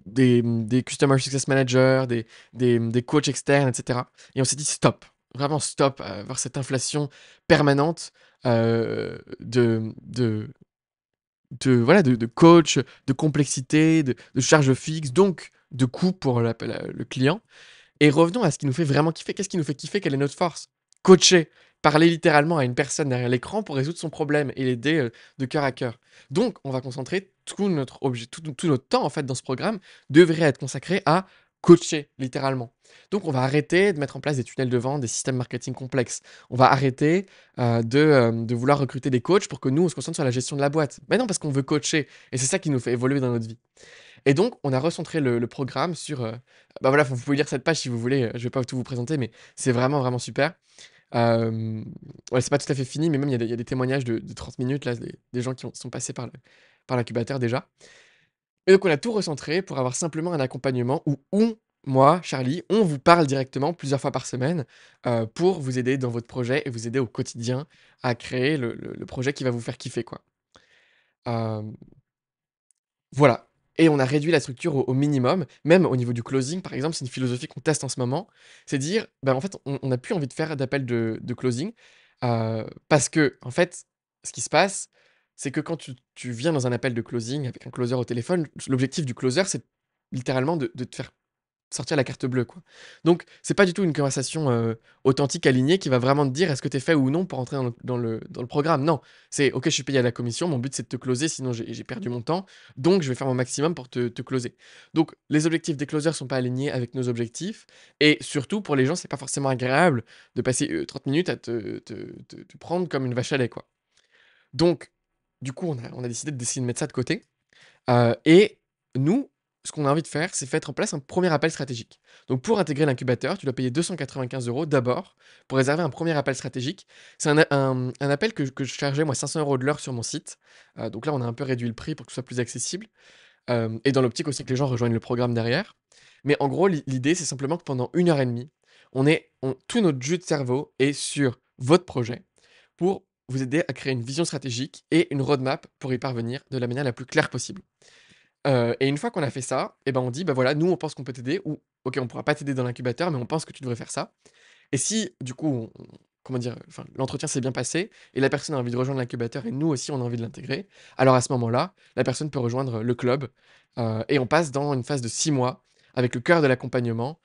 des Customer Success Managers, des coachs externes, etc. Et on s'est dit stop, vraiment stop à avoir cette inflation permanente de coach, de complexité, de charges fixes, donc de coûts pour le client. Et revenons à ce qui nous fait vraiment kiffer. Qu'est-ce qui nous fait kiffer? Quelle est notre force? Coacher, parler littéralement à une personne derrière l'écran pour résoudre son problème et l'aider de cœur à cœur. Donc, on va concentrer tout notre temps en fait dans ce programme devrait être consacré à coacher littéralement. Donc, on va arrêter de mettre en place des tunnels de vente, des systèmes marketing complexes. On va arrêter de vouloir recruter des coachs pour que nous, on se concentre sur la gestion de la boîte. Mais non, parce qu'on veut coacher et c'est ça qui nous fait évoluer dans notre vie. Et donc, on a recentré le programme sur, bah, voilà, vous pouvez lire cette page si vous voulez, je vais pas tout vous présenter, mais c'est vraiment, vraiment super. Ouais, c'est pas tout à fait fini, mais même il y a des témoignages de 30 minutes là, des gens qui sont passés par l'incubateur déjà. Et donc on a tout recentré pour avoir simplement un accompagnement où moi, Charlie, on vous parle directement plusieurs fois par semaine, pour vous aider dans votre projet et vous aider au quotidien à créer le projet qui va vous faire kiffer, quoi. Hem Voilà, et on a réduit la structure au minimum, même au niveau du closing, par exemple, c'est une philosophie qu'on teste en ce moment. C'est dire, bah, en fait, on n'a plus envie de faire d'appel de closing, parce que en fait, ce qui se passe, c'est que quand tu viens dans un appel de closing avec un closer au téléphone, l'objectif du closer, c'est littéralement de te faire sortir la carte bleue, quoi. Donc c'est pas du tout une conversation, authentique, alignée, qui va vraiment te dire: «Est-ce que tu es fait ou non pour entrer dans le programme?» Non, c'est: «OK, je suis payé à la commission, mon but c'est de te closer, sinon j'ai perdu mon temps, donc je vais faire mon maximum pour te closer». Donc les objectifs des closers sont pas alignés avec nos objectifs et surtout pour les gens, c'est pas forcément agréable de passer, 30 minutes à te prendre comme une vache à lait, quoi. Donc du coup, on a décidé d'essayer de mettre ça de côté. Et nous, ce qu'on a envie de faire, c'est mettre en place un premier appel stratégique. Donc pour intégrer l'incubateur, tu dois payer 295 € d'abord pour réserver un premier appel stratégique. C'est un appel que je chargeais moi 500 € de l'heure sur mon site. Donc là, on a un peu réduit le prix pour que ce soit plus accessible, et dans l'optique aussi que les gens rejoignent le programme derrière. Mais en gros, l'idée, c'est simplement que pendant 1 heure et demie, tout notre jus de cerveau est sur votre projet pour vous aider à créer une vision stratégique et une roadmap pour y parvenir de la manière la plus claire possible. Et une fois qu'on a fait ça, et ben, on dit: «Bah, voilà, nous, on pense qu'on peut t'aider» ou «OK, on pourra pas t'aider dans l'incubateur, mais on pense que tu devrais faire ça». Et si, du coup, comment dire? Enfin, l'entretien s'est bien passé et la personne a envie de rejoindre l'incubateur et nous aussi, on a envie de l'intégrer, alors à ce moment-là, la personne peut rejoindre le club, et on passe dans une phase de 6 mois avec le cœur de l'accompagnement,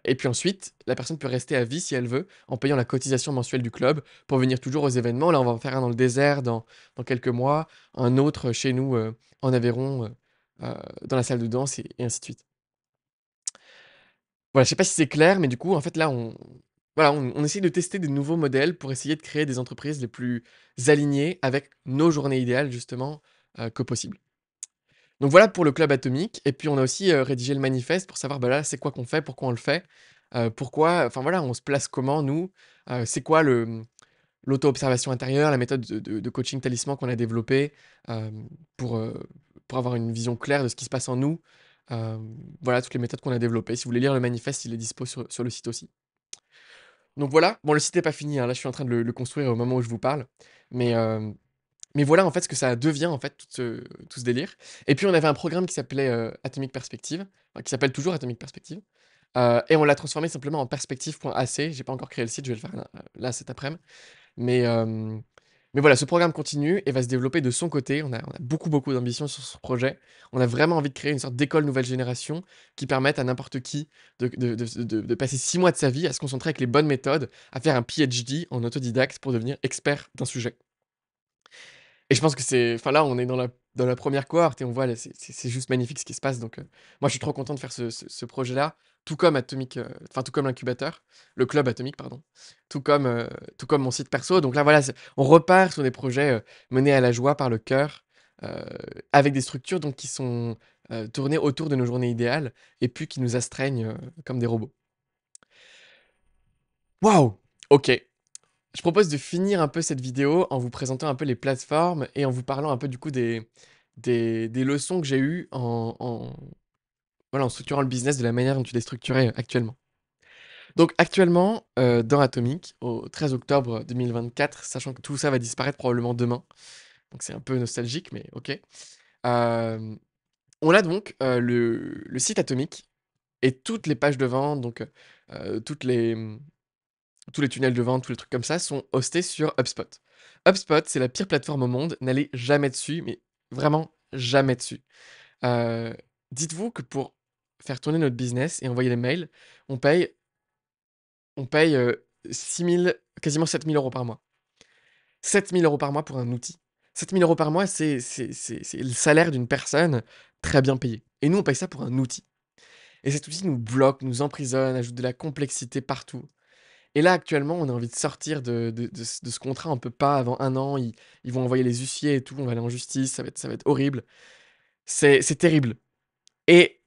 et puis ensuite, la personne peut rester à vie si elle veut, en payant la cotisation mensuelle du club pour venir toujours aux événements. Là, on va en faire un dans le désert dans quelques mois, un autre chez nous, en Aveyron, dans la salle de danse et ainsi de suite. Voilà, je sais pas si c'est clair, mais du coup, en fait, là, on essaye de tester des nouveaux modèles pour essayer de créer des entreprises les plus alignées avec nos journées idéales, justement, que possible. Donc voilà pour le club atomique et puis on a aussi, rédigé le manifeste pour savoir, bah, là, c'est quoi qu'on fait, pourquoi on le fait, pourquoi enfin voilà, on se place comment nous, c'est quoi l'auto-observation intérieure, la méthode de coaching talisman qu'on a développée, pour, pour avoir une vision claire de ce qui se passe en nous. Voilà toutes les méthodes qu'on a développées. Si vous voulez lire le manifeste, il est dispo sur le site aussi. Donc voilà, bon le site est pas fini, hein, là je suis en train de le construire au moment où je vous parle, mais voilà en fait ce que ça devient en fait tout ce délire. Et puis on avait un programme qui s'appelait, Atomic Perspective, enfin qui s'appelle toujours Atomic Perspective, et on l'a transformé simplement en perspective.ac. J'ai pas encore créé le site, je vais le faire là cet après-midi. Mais, mais voilà, ce programme continue et va se développer de son côté. On a beaucoup, beaucoup d'ambition sur ce projet. On a vraiment envie de créer une sorte d'école nouvelle génération qui permette à n'importe qui de passer 6 mois de sa vie à se concentrer avec les bonnes méthodes, à faire un PhD en autodidacte pour devenir expert d'un sujet. Et je pense que c'est enfin là, on est dans la première cohorte et on voit là, c'est juste magnifique ce qui se passe donc moi je suis trop content de faire ce projet-là, tout comme Atomic, enfin tout comme l'incubateur, le club atomique pardon, tout comme mon site perso donc là voilà, on repart sur des projets, menés à la joie par le cœur, heu, avec des structures donc qui sont, tourner autour de nos journées idéales et plus qui nous astreignent, comme des robots. Waouh! OK. Je propose de finir un peu cette vidéo en vous présentant un peu les plateformes et en vous parlant un peu du coup des leçons que j'ai eues en structurant le business de la manière dont il est structuré actuellement. Donc actuellement, dans Atomic, au 13 octobre 2024, sachant que tout ça va disparaître probablement demain, donc c'est un peu nostalgique, mais OK. Hem, on a donc, le site Atomic et toutes les pages de vente, donc toutes les, tous les tunnels de vente, tous les trucs comme ça sont hostés sur HubSpot. HubSpot, c'est la pire plateforme au monde, n'allez jamais dessus, mais vraiment jamais dessus. Heu, dites-vous que pour faire tourner notre business et envoyer des mails, on paye on paye, 6 000, quasiment 7 000 € par mois. 7 000 € par mois pour un outil. 7 000 € par mois, c'est le salaire d'une personne très bien payée et nous, on paye ça pour un outil et cet outil nous bloque, nous emprisonne, ajoute de la complexité partout et là, actuellement, on a envie de sortir de ce contrat. On peut pas avant 1 an, ils vont envoyer les huissiers et tout, on va aller en justice, ça va être horrible. C'est terrible et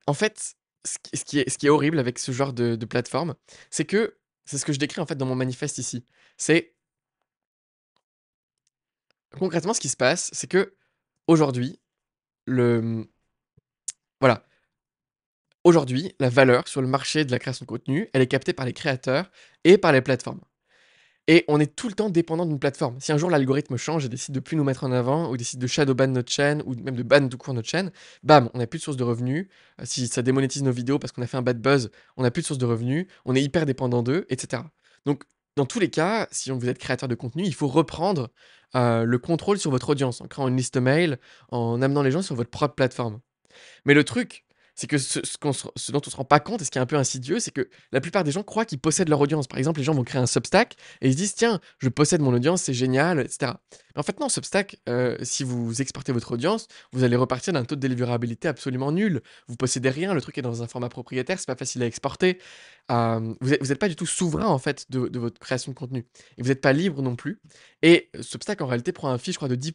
en fait, ce qui est horrible avec ce genre de plateforme, c'est que c'est ce que je décris, en fait, dans mon manifeste ici. C'est concrètement, ce qui se passe, c'est qu'aujourd'hui, le, voilà, aujourd'hui, la valeur sur le marché de la création de contenu, elle est captée par les créateurs et par les plateformes. Et on est tout le temps dépendant d'une plateforme. Si un jour l'algorithme change et décide de plus nous mettre en avant, ou décide de shadow ban notre chaîne, ou même de ban tout court notre chaîne, bam, on n'a plus de source de revenus. Si ça démonétise nos vidéos parce qu'on a fait un bad buzz, on n'a plus de source de revenus, on est hyper dépendant d'eux, etc. Donc, dans tous les cas, si vous êtes créateur de contenu, il faut reprendre le contrôle sur votre audience en créant une liste mail, en amenant les gens sur votre propre plateforme. Mais le truc, c'est que ce dont on se rend pas compte et ce qui est un peu insidieux, c'est que la plupart des gens croient qu'ils possèdent leur audience. Par exemple, les gens vont créer un Substack et ils se disent: «Tiens, je possède mon audience, c'est génial», et cetera. Mais en fait non, Substack, si vous exportez votre audience, vous allez repartir d'un taux de délivrabilité absolument nul. Vous possédez rien, le truc est dans un format propriétaire, c'est pas facile à exporter. Vous êtes pas du tout souverain en fait de votre création de contenu et vous êtes pas libre non plus et Substack en réalité prend un fee, je crois, de 10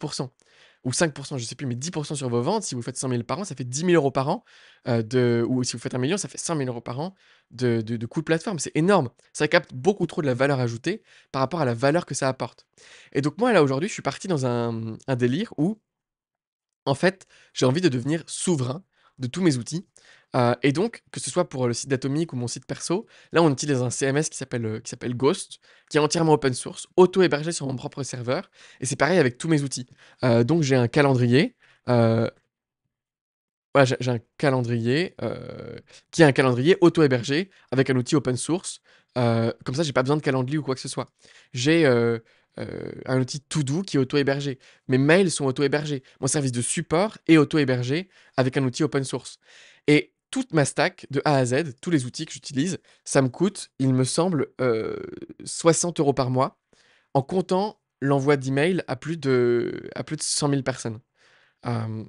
ou 5 je sais plus, mais 10 sur vos ventes. Si vous faites 100 000 par an, ça fait 10 000 € par an, ou si vous faites 1 000 000, ça fait 100 000 € par an de coûts de plateforme. C'est énorme. Ça capte beaucoup trop de la valeur ajoutée par rapport à la valeur que ça apporte. Et donc moi, là, aujourd'hui, je suis parti dans un délire où en fait, j'ai envie de devenir souverain de tous mes outils, et donc que ce soit pour le site d'Atomic ou mon site perso, là, on utilise un CMS qui s'appelle Ghost, qui est entièrement open source, auto-hébergé sur mon propre serveur et c'est pareil avec tous mes outils. Donc j'ai un calendrier, heu, voilà, j'ai un calendrier, qui est un calendrier auto-hébergé avec un outil open source, comme ça j'ai pas besoin de Calendly ou quoi que ce soit. J'ai, un outil To-do qui est auto-hébergé. Mes mails sont auto-hébergés. Mon service de support est auto-hébergé avec un outil open source et toute ma stack de A à Z, tous les outils que j'utilise, ça me coûte, il me semble, 60 € par mois en comptant l'envoi d'emails à plus de 100 000 personnes. Hem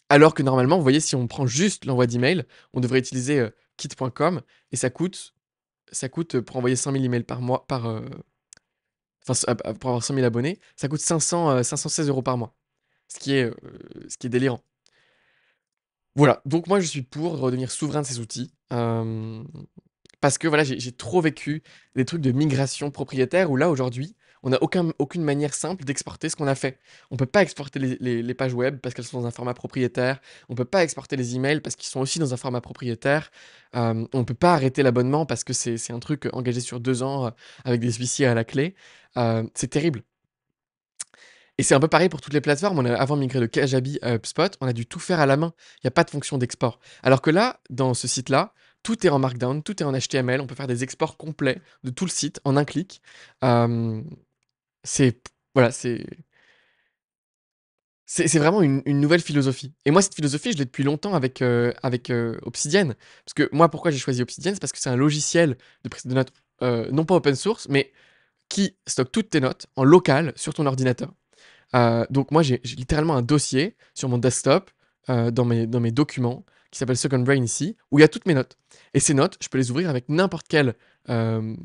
Alors que normalement, vous voyez, si on prend juste l'envoi d'email, on devrait utiliser, kit.com et ça coûte, pour envoyer 100 000 emails par mois enfin pour avoir 100 000 abonnés, ça coûte 516 € par mois. Ce qui est délirant. Voilà, donc moi je suis pour redevenir souverain de ces outils, parce que voilà, j'ai trop vécu des trucs de migration propriétaire où là, aujourd'hui, on n'a aucune manière simple d'exporter ce qu'on a fait. On peut pas exporter les pages web parce qu'elles sont dans un format propriétaire. On peut pas exporter les emails parce qu'ils sont aussi dans un format propriétaire. On peut pas arrêter l'abonnement parce que c'est un truc engagé sur 2 ans, avec des huissiers à la clé. C'est terrible. Et c'est un peu pareil pour toutes les plateformes. On a avant migré de Kajabi à HubSpot, on a dû tout faire à la main. Il y a pas de fonction d'export. Alors que là, dans ce site-là, tout est en markdown, tout est en HTML. On peut faire des exports complets de tout le site en un clic. Hem, c'est voilà, c'est vraiment une nouvelle philosophie. Et moi, cette philosophie, je l'ai depuis longtemps avec Obsidian. Parce que moi, pourquoi j'ai choisi Obsidian? C'est parce que c'est un logiciel de prise de notes, non pas open source, mais qui stocke toutes tes notes en local sur ton ordinateur. Donc moi, j'ai littéralement un dossier sur mon desktop, dans mes documents, qui s'appelle Second Brain ici, où il y a toutes mes notes. Et ces notes, je peux les ouvrir avec n'importe quel, hem,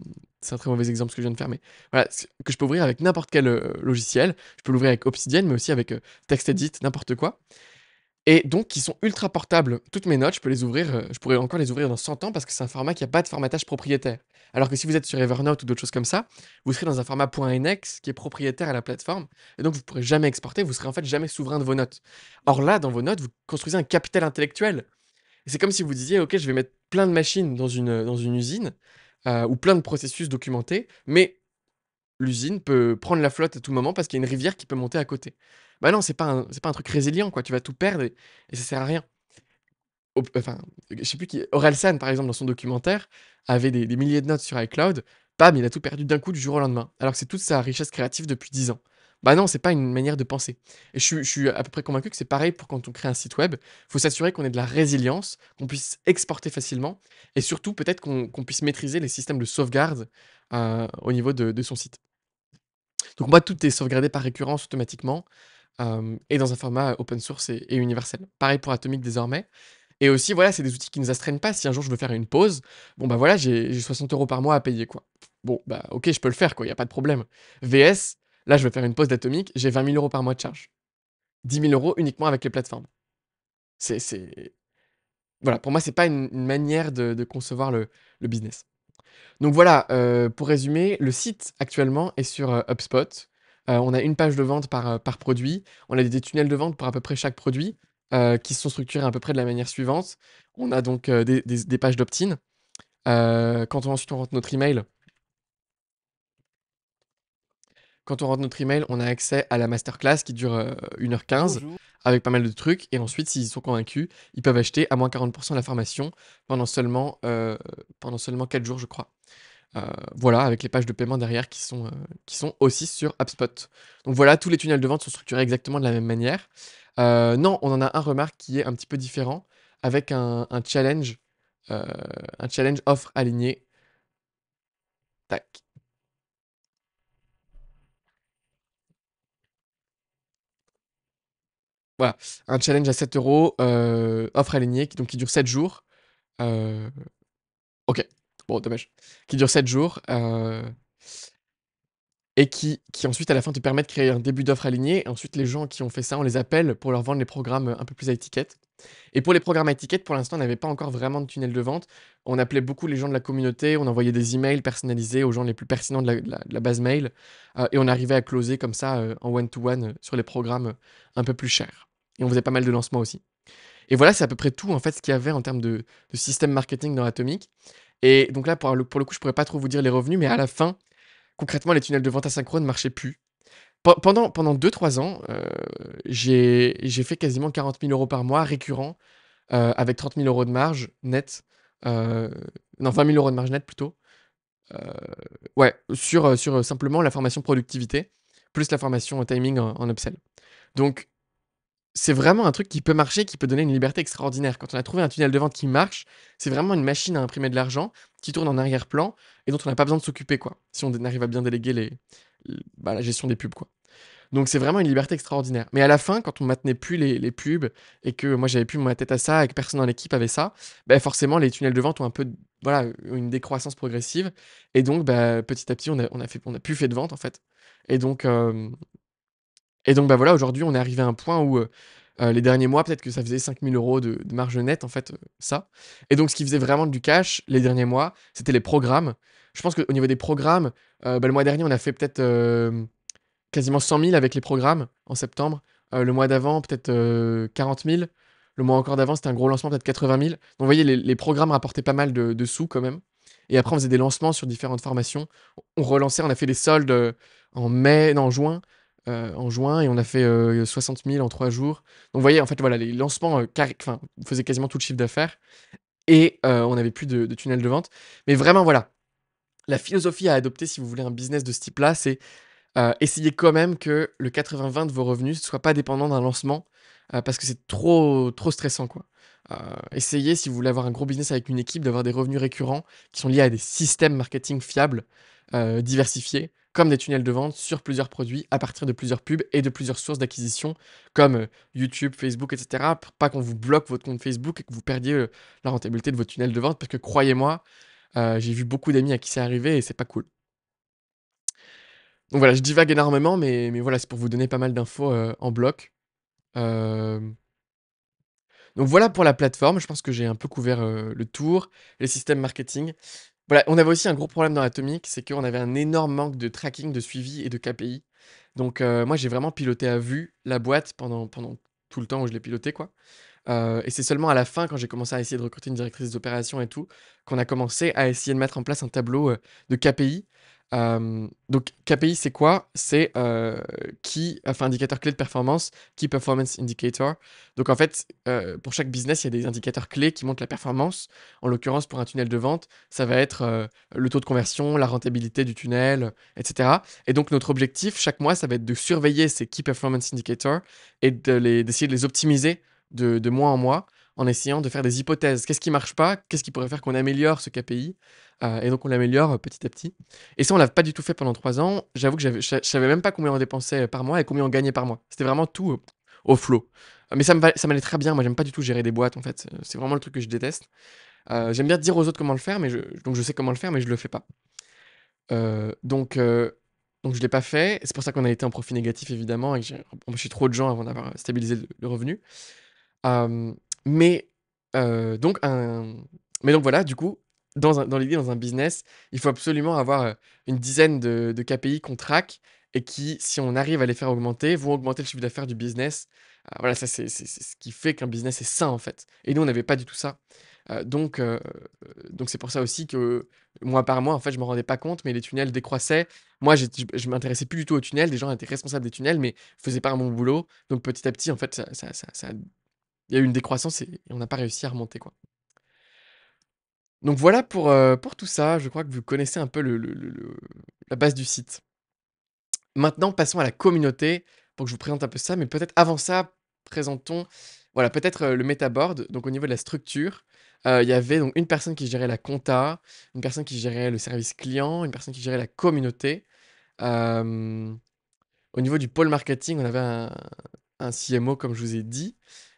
c'est un très mauvais exemple ce que je viens de faire, mais voilà, que je peux ouvrir avec n'importe quel, logiciel. Je peux l'ouvrir avec Obsidian, mais aussi avec, TextEdit, n'importe quoi. et donc qui sont ultra portables. Toutes mes notes, je peux les ouvrir, je pourrais encore les ouvrir dans 100 ans parce que c'est un format qui a pas de formatage propriétaire. Alors que si vous êtes sur Evernote ou d'autres choses comme ça, vous serez dans un format .nx qui est propriétaire à la plateforme et donc vous pourrez jamais exporter, vous serez en fait jamais souverain de vos notes. Or là, dans vos notes, vous construisez un capital intellectuel. Et c'est comme si vous disiez: «OK, je vais mettre plein de machines dans une usine, ou plein de processus documentés, mais l'usine peut prendre la flotte à tout moment parce qu'il y a une rivière qui peut monter à côté». Bah non, c'est pas un truc résilient quoi, tu vas tout perdre et ça sert à rien. Enfin, je sais plus qui Orelsan par exemple dans son documentaire avait des milliers de notes sur iCloud, bam, il a tout perdu d'un coup du jour au lendemain, alors que c'est toute sa richesse créative depuis 10 ans. Bah non, c'est pas une manière de penser et je suis à peu près convaincu que c'est pareil pour quand on crée un site web. Faut s'assurer qu'on ait de la résilience, qu'on puisse exporter facilement et surtout peut-être qu'on puisse maîtriser les systèmes de sauvegarde, au niveau de son site. Donc moi, tout est sauvegardé par récurrence automatiquement, et dans un format open source et universel. Pareil pour Atomic désormais et aussi, voilà, c'est des outils qui nous astreignent pas. Si un jour je veux faire une pause, bon, bah, voilà, j'ai 60 € par mois à payer, quoi. Bon, bah, OK, je peux le faire, quoi, il y a pas de problème. VS, là, je veux faire une pause d'Atomic, j'ai 20 000 € par mois de charge. 10 000 € uniquement avec les plateformes. C'est voilà, pour moi, c'est pas une manière de concevoir le business. Donc voilà, pour résumer, le site actuellement est sur, HubSpot. On a une page de vente par produit. On a des tunnels de vente pour à peu près chaque produit, qui sont structurés à peu près de la manière suivante. On a donc, des pages d'opt-in. Quand on ensuite on rentre notre email Quand on rentre notre email, on a accès à la masterclass qui dure, 1 h 15 Bonjour. avec pas mal de trucs et ensuite s'ils sont convaincus, ils peuvent acheter à moins 40 de la formation pendant seulement 4 jours, je crois. Heu, voilà, avec les pages de paiement derrière qui sont aussi sur HubSpot. Donc voilà, tous les tunnels de vente sont structurés exactement de la même manière. Non, on en a un, remarque, qui est un petit peu différent avec heu, un challenge offre alignée. Tac. Voilà, un challenge à 7 €, offre alignée qui dure 7 jours. Heu, OK, bon dommage. Qui dure 7 jours, et qui ensuite à la fin te permet de créer un début d'offre alignée et ensuite les gens qui ont fait ça, on les appelle pour leur vendre les programmes, un peu plus à étiquette. Et pour les programmes à étiquette, pour l'instant, on n'avait pas encore vraiment de tunnel de vente. On appelait beaucoup les gens de la communauté, on envoyait des emails personnalisés aux gens les plus pertinents de la base mail, et on arrivait à closer comme ça, en one to one, sur les programmes, un peu plus chers. Et on faisait pas mal de lancements aussi. Et voilà, c'est à peu près tout en fait ce qu'il y avait en termes de système marketing dans Atomic. Et donc là, pour le coup, je pourrais pas trop vous dire les revenus, mais à la fin, concrètement, les tunnels de vente asynchrone marchaient plus. Pendant 2 3 ans, j'ai fait quasiment 40 000 € par mois récurrents, avec 30 000 € de marge nette, heu, non 20 000 € de marge nette plutôt, heu, ouais, sur, simplement la formation productivité, plus la formation timing en upsell. Donc c'est vraiment un truc qui peut marcher, qui peut donner une liberté extraordinaire. Quand on a trouvé un tunnel de vente qui marche, c'est vraiment une machine à imprimer de l'argent, qui tourne en arrière-plan et dont on n'a pas besoin de s'occuper, quoi, si on arrive à bien déléguer la gestion des pubs, quoi. Donc c'est vraiment une liberté extraordinaire. Mais à la fin, quand on maintenait plus les pubs et que moi j'avais plus ma tête à ça et que personne dans l'équipe avait ça, bah, forcément les tunnels de vente ont un peu voilà, une décroissance progressive et donc bah, petit à petit on a plus fait de vente en fait et donc bah, voilà, aujourd'hui on est arrivé à un point où, les derniers mois peut-être que ça faisait 5 000 € de marge nette en fait, ça et donc ce qui faisait vraiment du cash les derniers mois, c'était les programmes. Je pense qu'au niveau des programmes, bah, le mois dernier on a fait peut-être, quasiment 100 000 avec les programmes en septembre. Le mois d'avant, peut-être, 40 000. Le mois encore d'avant, c'était un gros lancement, peut-être 80 000. Donc vous voyez, les programmes rapportaient pas mal de sous quand même. Et après, on faisait des lancements sur différentes formations. On relançait, on a fait des soldes, en mai, non, en juin et on a fait, 60 000 en 3 jours. Donc vous voyez, en fait, voilà, les lancements, enfin, on faisait quasiment tout le chiffre d'affaires et on n'avait plus de tunnel de vente. Mais vraiment, voilà, la philosophie à adopter si vous voulez un business de ce type-là, c'est essayez quand même que le 80-20 de vos revenus ne soit pas dépendant d'un lancement, parce que c'est trop stressant, quoi. Essayez, si vous voulez avoir un gros business avec une équipe, d'avoir des revenus récurrents qui sont liés à des systèmes marketing fiables, diversifiés, comme des tunnels de vente sur plusieurs produits, à partir de plusieurs pubs et de plusieurs sources d'acquisition comme, YouTube, Facebook et cetera, pour pas qu'on vous bloque votre compte Facebook et que vous perdiez, la rentabilité de votre tunnel de vente parce que croyez-moi, j'ai vu beaucoup d'amis à qui c'est arrivé et c'est pas cool. Donc voilà, je divague énormément, mais voilà, c'est pour vous donner pas mal d'infos, en bloc. Hem, Donc voilà pour la plateforme, je pense que j'ai un peu couvert, le tour, les systèmes marketing. Voilà, on avait aussi un gros problème dans Atomic, c'est qu'on avait un énorme manque de tracking, de suivi et de KPI. Donc moi j'ai vraiment piloté à vue la boîte pendant tout le temps où je l'ai piloté, quoi. Et c'est seulement à la fin, quand j'ai commencé à essayer de recruter une directrice d'opération et tout, qu'on a commencé à essayer de mettre en place un tableau, de KPI. Donc KPI, c'est quoi? C'est, indicateur clé de performance, Key Performance Indicator. Donc en fait, pour chaque business, il y a des indicateurs clés qui montrent la performance. En l'occurrence, pour un tunnel de vente, ça va être, le taux de conversion, la rentabilité du tunnel, et cetera. Et donc notre objectif, chaque mois, ça va être de surveiller ces Key Performance Indicators et d'essayer de les optimiser de mois en mois, en essayant de faire des hypothèses. Qu'est-ce qui marche pas? Qu'est-ce qui pourrait faire qu'on améliore ce KPI? Et donc on l'améliore, petit à petit. Et ça, on l'a pas du tout fait pendant 3 ans. J'avoue que je savais même pas combien on dépensait par mois et combien on gagnait par mois. C'était vraiment tout, au flow. Mais ça m'allait très bien. Moi, j'aime pas du tout gérer des boîtes, en fait. C'est vraiment le truc que je déteste. J'aime bien dire aux autres comment le faire, donc je sais comment le faire, mais je le fais pas. Heu, donc heu, donc je l'ai pas fait. C'est pour ça qu'on a été en profit négatif, évidemment, et que j'ai embauché trop de gens avant d'avoir stabilisé le revenu. Hem, mais donc un mais donc voilà, du coup, dans l'idée, dans un business, il faut absolument avoir, une dizaine de KPI qu'on traque et qui, si on arrive à les faire augmenter, vont augmenter le chiffre d'affaires du business. Voilà, ça c'est ce qui fait qu'un business est sain, en fait, et nous, on n'avait pas du tout ça. Donc c'est pour ça aussi que, mois par mois, en fait, je me rendais pas compte, mais les tunnels décroissaient. Moi, je m'intéressais plus du tout aux tunnels, des gens étaient responsables des tunnels, mais faisaient pas un bon boulot. Donc petit à petit, en fait, ça il y a eu une décroissance et on n'a pas réussi à remonter, quoi. Donc voilà pour tout ça. Je crois que vous connaissez un peu la base du site. Maintenant, passons à la communauté pour que je vous présente un peu ça, mais peut-être avant ça, présentons, voilà, peut-être, le Metaboard. Donc au niveau de la structure, il y avait donc une personne qui gérait la compta, une personne qui gérait le service client, une personne qui gérait la communauté. Hem Au niveau du pôle marketing, on avait un CMO, comme je vous ai dit.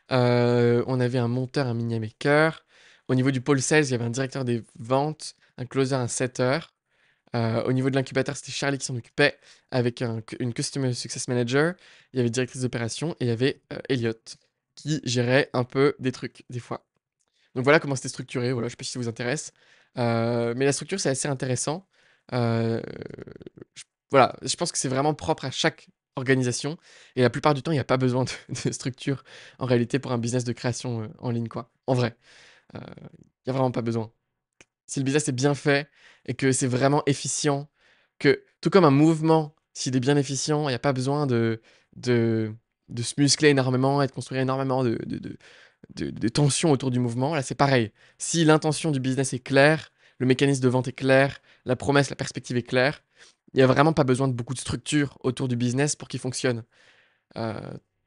On avait un monteur, un media maker. Au niveau du pôle sales, il y avait un directeur des ventes, un closer, un setter. Au niveau de l'incubateur, c'était Charlie qui s'en occupait avec une customer success manager. Il y avait directrice d'opération et il y avait, Elliot qui gérait un peu des trucs, des fois. Donc voilà comment c'était structuré, voilà, je sais pas si ça vous intéresse. Mais la structure, c'est assez intéressant. Heu, j Voilà, je pense que c'est vraiment propre à chaque organisation et la plupart du temps, il y a pas besoin de de structure en réalité pour un business de création, en ligne, quoi. En vrai, il y a vraiment pas besoin. Si le business est bien fait et que c'est vraiment efficient, que tout comme un mouvement, s'il est bien efficient, il y a pas besoin de de se muscler énormément et de construire énormément de tension autour du mouvement. Là, c'est pareil. Si l'intention du business est claire, le mécanisme de vente est clair, la promesse, la perspective est claire, il y a vraiment pas besoin de beaucoup de structure autour du business pour qu'il fonctionne. Heu,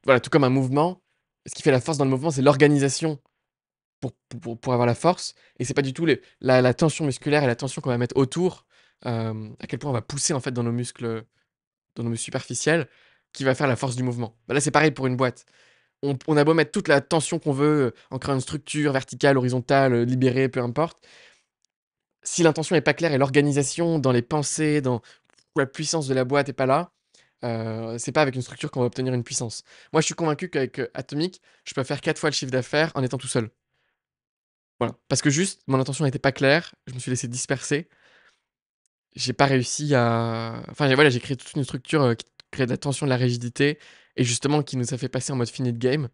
voilà, tout comme un mouvement, ce qui fait la force dans le mouvement, c'est l'organisation pour avoir la force, et c'est pas du tout la tension musculaire et la tension qu'on va mettre autour, à quel point on va pousser, en fait, dans nos muscles superficiels, qui va faire la force du mouvement. Bah, là, c'est pareil pour une boîte. On a beau mettre toute la tension qu'on veut, en créant une structure verticale, horizontale, libérée, peu importe. Si l'intention est pas claire et l'organisation dans les pensées, dans la puissance de la boîte est pas là, c'est pas avec une structure qu'on va obtenir une puissance. Moi, je suis convaincu qu'avec, Atomic, je peux faire 4 fois le chiffre d'affaires en étant tout seul. Voilà. Parce que juste, mon intention n'était pas claire, je me suis laissé disperser, j'ai pas réussi à enfin, voilà, j'ai créé toute une structure, qui crée de la tension, de la rigidité et justement qui nous a fait passer en mode fini de game.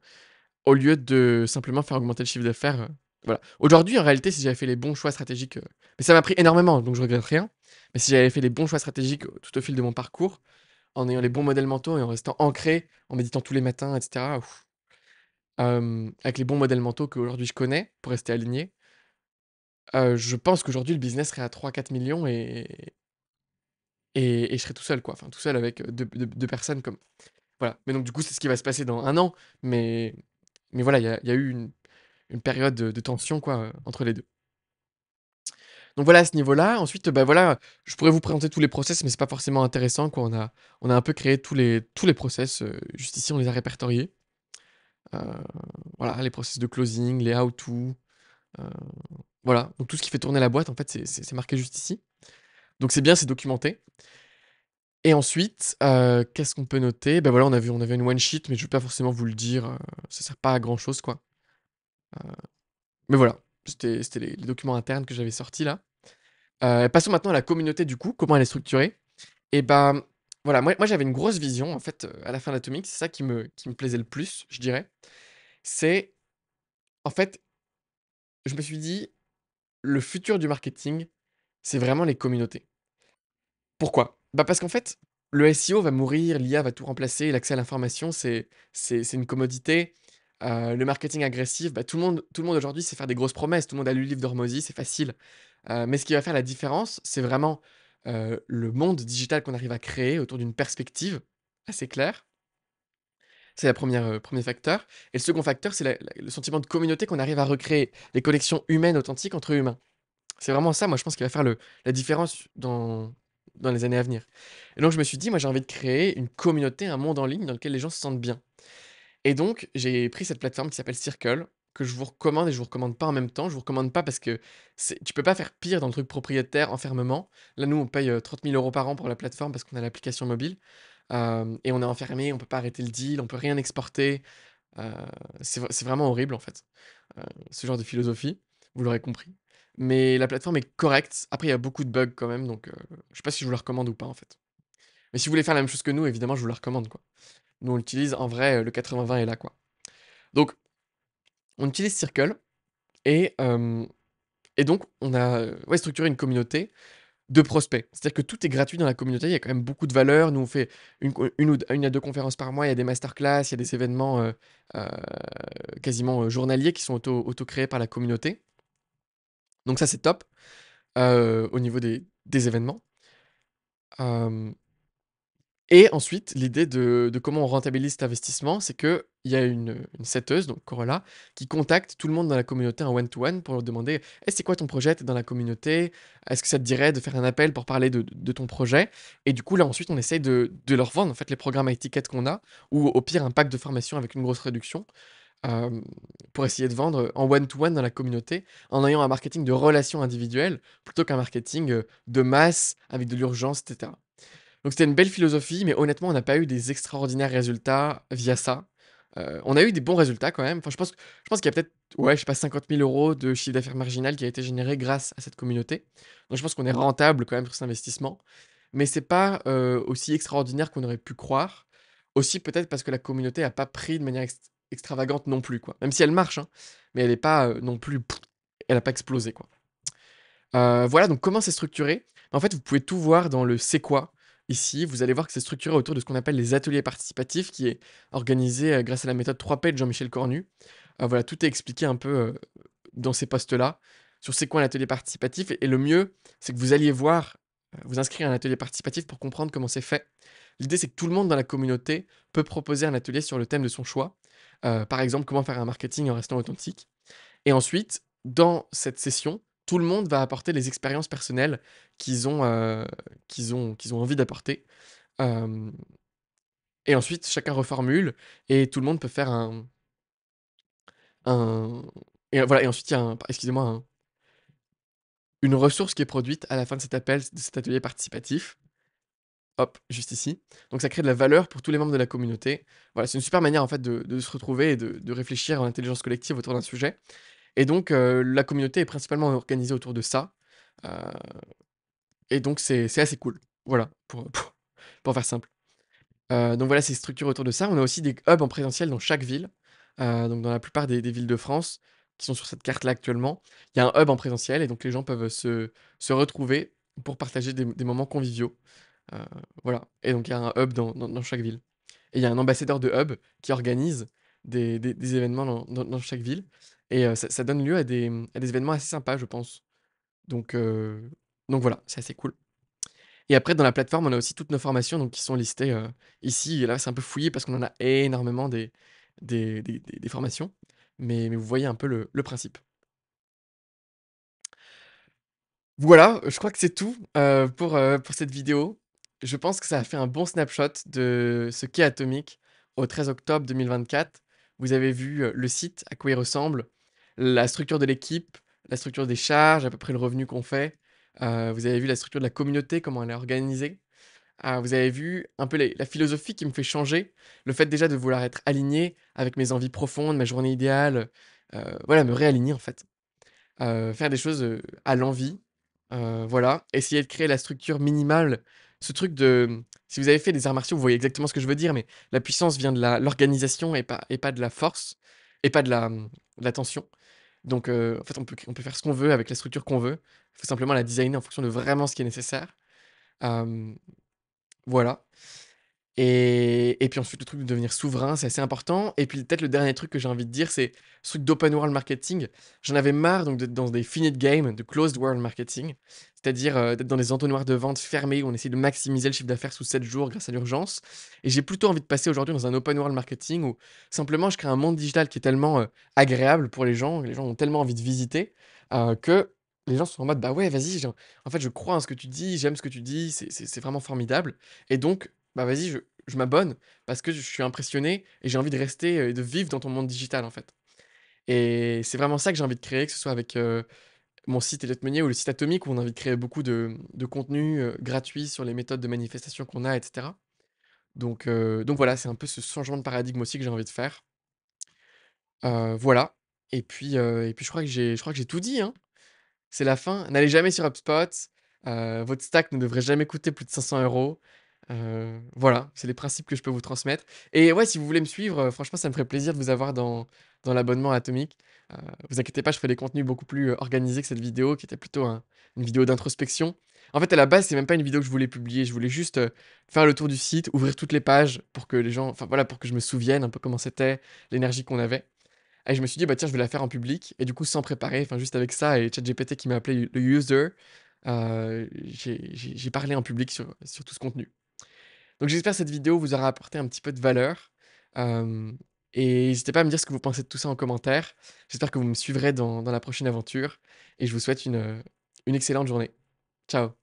Au lieu de simplement faire augmenter le chiffre d'affaires, voilà. Aujourd'hui, en réalité, si j'avais fait les bons choix stratégiques, mais ça m'a pris énormément, donc je regrette rien. Mais si j'avais fait les bons choix stratégiques, tout au fil de mon parcours, en ayant les bons modèles mentaux et en restant ancré, en méditant tous les matins et cetera, avec les bons modèles mentaux qu'aujourd'hui je connais pour rester aligné, je pense qu'aujourd'hui le business serait à 3-4 millions et je serais tout seul, quoi. Enfin tout seul avec, 2 personnes comme voilà. Mais donc du coup, c'est ce qui va se passer dans 1 an, mais voilà, il y a eu une période de tension quoi, entre les 2. Donc voilà à ce niveau-là. Ensuite, bah, voilà, je pourrais vous présenter tous les process, mais c'est pas forcément intéressant quoi. On a un peu créé tous les process, juste ici on les a répertoriés. Heu, voilà, les process de closing, les how to, heu, voilà, donc tout ce qui fait tourner la boîte en fait c'est marqué juste ici. Donc c'est bien, c'est documenté et ensuite, qu'est-ce qu'on peut noter? Bah, voilà, on avait une one sheet, mais je vais pas forcément vous le dire, ça sert pas à grand chose quoi. Mais voilà, c'était les documents internes que j'avais sortis là. Passons maintenant à la communauté du coup, comment elle est structurée? Et bah, voilà, moi j'avais une grosse vision en fait, à la fin d'Atomic, c'est ça qui me plaisait le plus, je dirais. C'est en fait, je me suis dit: «Le futur du marketing, c'est vraiment les communautés». Pourquoi? Bah, parce qu'en fait, le SEO va mourir, l'IA va tout remplacer, l'accès à l'information, c'est une commodité. Le marketing agressif, bah, tout le monde aujourd'hui sait faire des grosses promesses, tout le monde a lu le livre d'Hormozy, c'est facile. Mais ce qui va faire la différence, c'est vraiment, le monde digital qu'on arrive à créer autour d'une perspective assez claire. C'est la première re 1 facteur et le second facteur, c'est le sentiment de communauté qu'on arrive à recréer, les connexions humaines authentiques entre humains. C'est vraiment ça, moi, je pense, qui va faire la différence dans les années à venir. Et donc je me suis dit: «Moi, j'ai envie de créer une communauté, un monde en ligne dans lequel les gens se sentent bien». Et donc j'ai pris cette plateforme qui s'appelle Circle, que je vous recommande et je vous recommande pas en même temps. Je vous recommande pas parce que tu peux pas faire pire dans le truc propriétaire, enfermement. Là, nous, on paye, 30 000 € par an pour la plateforme parce qu'on a l'application mobile, et on est enfermé, on peut pas arrêter le deal, on peut rien exporter. Heu, c'est vraiment horrible, en fait, ce genre de philosophie, vous l'aurez compris. Mais la plateforme est correcte. Après, il y a beaucoup de bugs quand même, donc je sais pas si je vous la recommande ou pas, en fait. Mais si vous voulez faire la même chose que nous, évidemment, je vous la recommande, quoi. Nous, on l'utilise, en vrai, le 80-20 est là, quoi. Donc on utilise Circle et donc on a, ouais, structuré une communauté de prospects. C'est-à-dire que tout est gratuit dans la communauté, il y a quand même beaucoup de valeur. Nous, on fait une à 2 conférences par mois, il y a des masterclass, il y a des événements, heu, quasiment, journaliers qui sont auto-créés par la communauté. Donc ça, c'est top, au niveau des événements. Hem Et ensuite, l'idée de comment on rentabilise cet investissement, c'est qu'il y a une setteuse, donc Corolla, qui contacte tout le monde dans la communauté en one to one pour leur demander: «Eh, c'est quoi ton projet? Tu dans la communauté? Est-ce que ça te dirait de faire un appel pour parler de ton projet?» Et du coup, là, ensuite, on essaye de leur vendre, en fait, les programmes high ticket qu'on a ou au pire, un pack de formation avec une grosse réduction, hem, pour essayer de vendre, en one to one dans la communauté, en ayant un marketing de relations individuelles plutôt qu'un marketing, de masse avec de l'urgence et cetera. Donc c'était une belle philosophie, mais honnêtement, on n'a pas eu des extraordinaires résultats via ça. On a eu des bons résultats quand même. Enfin, je pense qu'il y a peut-être, ouais, je sais pas, 50 000 € de chiffre d'affaires marginal qui a été généré grâce à cette communauté. Donc je pense qu'on est rentable quand même sur cet investissement. Mais c'est pas, aussi extraordinaire qu'on aurait pu croire. Aussi peut-être parce que la communauté a pas pris de manière extravagante non plus, quoi. Même si elle marche, hein, mais elle est pas, non plus, elle a pas explosé, quoi. Voilà, donc comment c'est structuré? En fait, vous pouvez tout voir dans le «C'est quoi?» ici. Vous allez voir que c'est structuré autour de ce qu'on appelle les ateliers participatifs, qui est organisé, grâce à la méthode 3P de Jean-Michel Cornu. Voilà, tout est expliqué un peu, dans ces postes-là, sur c'est quoi un atelier participatif et le mieux, c'est que vous alliez voir, vous inscrire à un atelier participatif pour comprendre comment c'est fait. L'idée, c'est que tout le monde dans la communauté peut proposer un atelier sur le thème de son choix. Par exemple, comment faire un marketing en restant authentique. Et ensuite, dans cette session, tout le monde va apporter les expériences personnelles qu'ils ont, qu'ils ont envie d'apporter. Hem Et ensuite, chacun reformule et tout le monde peut faire un et voilà et ensuite il y a excusez-moi, une ressource qui est produite à la fin de cet atelier participatif. Hop, juste ici. Donc ça crée de la valeur pour tous les membres de la communauté. Voilà, c'est une super manière en fait de se retrouver et de réfléchir en intelligence collective autour d'un sujet. Et donc, la communauté est principalement organisée autour de ça, heu et donc c'est assez cool. Voilà, pour faire simple. Donc voilà, c'est structuré autour de ça. On a aussi des hubs en présentiel dans chaque ville, donc dans la plupart des villes de France qui sont sur cette carte-là actuellement. Il y a un hub en présentiel et donc les gens peuvent se retrouver pour partager des moments conviviaux. Heu, voilà et donc il y a un hub dans chaque ville et il y a un ambassadeur de hub qui organise des événements dans chaque ville et ça donne lieu à des événements assez sympas, je pense. Donc heu, donc voilà, c'est assez cool et après dans la plateforme, on a aussi toutes nos formations donc qui sont listées, ici et là, c'est un peu fouillé parce qu'on en a énormément des formations, mais vous voyez un peu le principe. Voilà, je crois que c'est tout, pour cette vidéo. Je pense que ça a fait un bon snapshot de ce qu'est Atomic au 13 octobre 2024. Vous avez vu, le site, à quoi il ressemble, la structure de l'équipe, la structure des charges, à peu près le revenu qu'on fait. Vous avez vu la structure de la communauté, comment elle est organisée. Vous avez vu un peu la philosophie qui me fait changer. Le fait déjà de vouloir être aligné avec mes envies profondes, ma journée idéale, voilà, me réaligner en fait. Faire des choses, à l'envie, voilà. Essayer de créer la structure minimale, ce truc de, si vous avez fait des arts martiaux, vous voyez exactement ce que je veux dire, mais la puissance vient de l'organisation et pas de la force et pas de la tension. Donc, en fait, on peut faire ce qu'on veut avec la structure qu'on veut. Il faut simplement la designer en fonction de vraiment ce qui est nécessaire. Hem, voilà. Et puis ensuite, le truc de devenir souverain, c'est assez important. Et puis peut-être le dernier truc que j'ai envie de dire, c'est ce truc d'open world marketing. J'en avais marre donc d'être dans des finite games, de closed world marketing, c'est-à-dire d'être dans des entonnoirs de vente fermés où on essaie de maximiser le chiffre d'affaires sous 7 jours grâce à l'urgence. Et j'ai plutôt envie de passer aujourd'hui dans un open world marketing où simplement je crée un monde digital qui est tellement agréable pour les gens ont tellement envie de visiter que les gens sont en mode bah ouais, vas-y, en fait, je crois en ce que tu dis, j'aime ce que tu dis, c'est vraiment formidable. Et donc, bah, vas-y, je m'abonne parce que je suis impressionné et j'ai envie de rester, et de vivre dans ton monde digital, en fait. Et c'est vraiment ça que j'ai envie de créer, que ce soit avec, mon site Elliott Meunier ou le site Atomique où on a envie de créer beaucoup de contenu, gratuit sur les méthodes de manifestation qu'on a et cetera. Donc voilà, c'est un peu ce changement de paradigme aussi que j'ai envie de faire. Voilà. Et puis je crois que j'ai tout dit, hein. C'est la fin. N'allez jamais sur HubSpot. Votre stack ne devrait jamais coûter plus de 500 €. Voilà, c'est les principes que je peux vous transmettre. Et ouais, si vous voulez me suivre, franchement, ça me ferait plaisir de vous avoir dans l'abonnement Atomic. Heu, vous inquiétez pas, je ferai des contenus beaucoup plus, organisés que cette vidéo qui était plutôt une vidéo d'introspection. En fait, à la base, c'est même pas une vidéo que je voulais publier. Je voulais juste, faire le tour du site, ouvrir toutes les pages pour que les gens enfin voilà, pour que je me souvienne un peu comment c'était, l'énergie qu'on avait. Et je me suis dit: «Bah, tiens, je vais la faire en public» et du coup, sans préparer, enfin, juste avec ça et ChatGPT qui m'a appelé le user, j'ai parlé en public sur tout ce contenu. Donc j'espère que cette vidéo vous aura apporté un petit peu de valeur, hem et n'hésitez pas à me dire ce que vous pensez de tout ça en commentaire. J'espère que vous me suivrez dans la prochaine aventure et je vous souhaite une excellente journée. Ciao.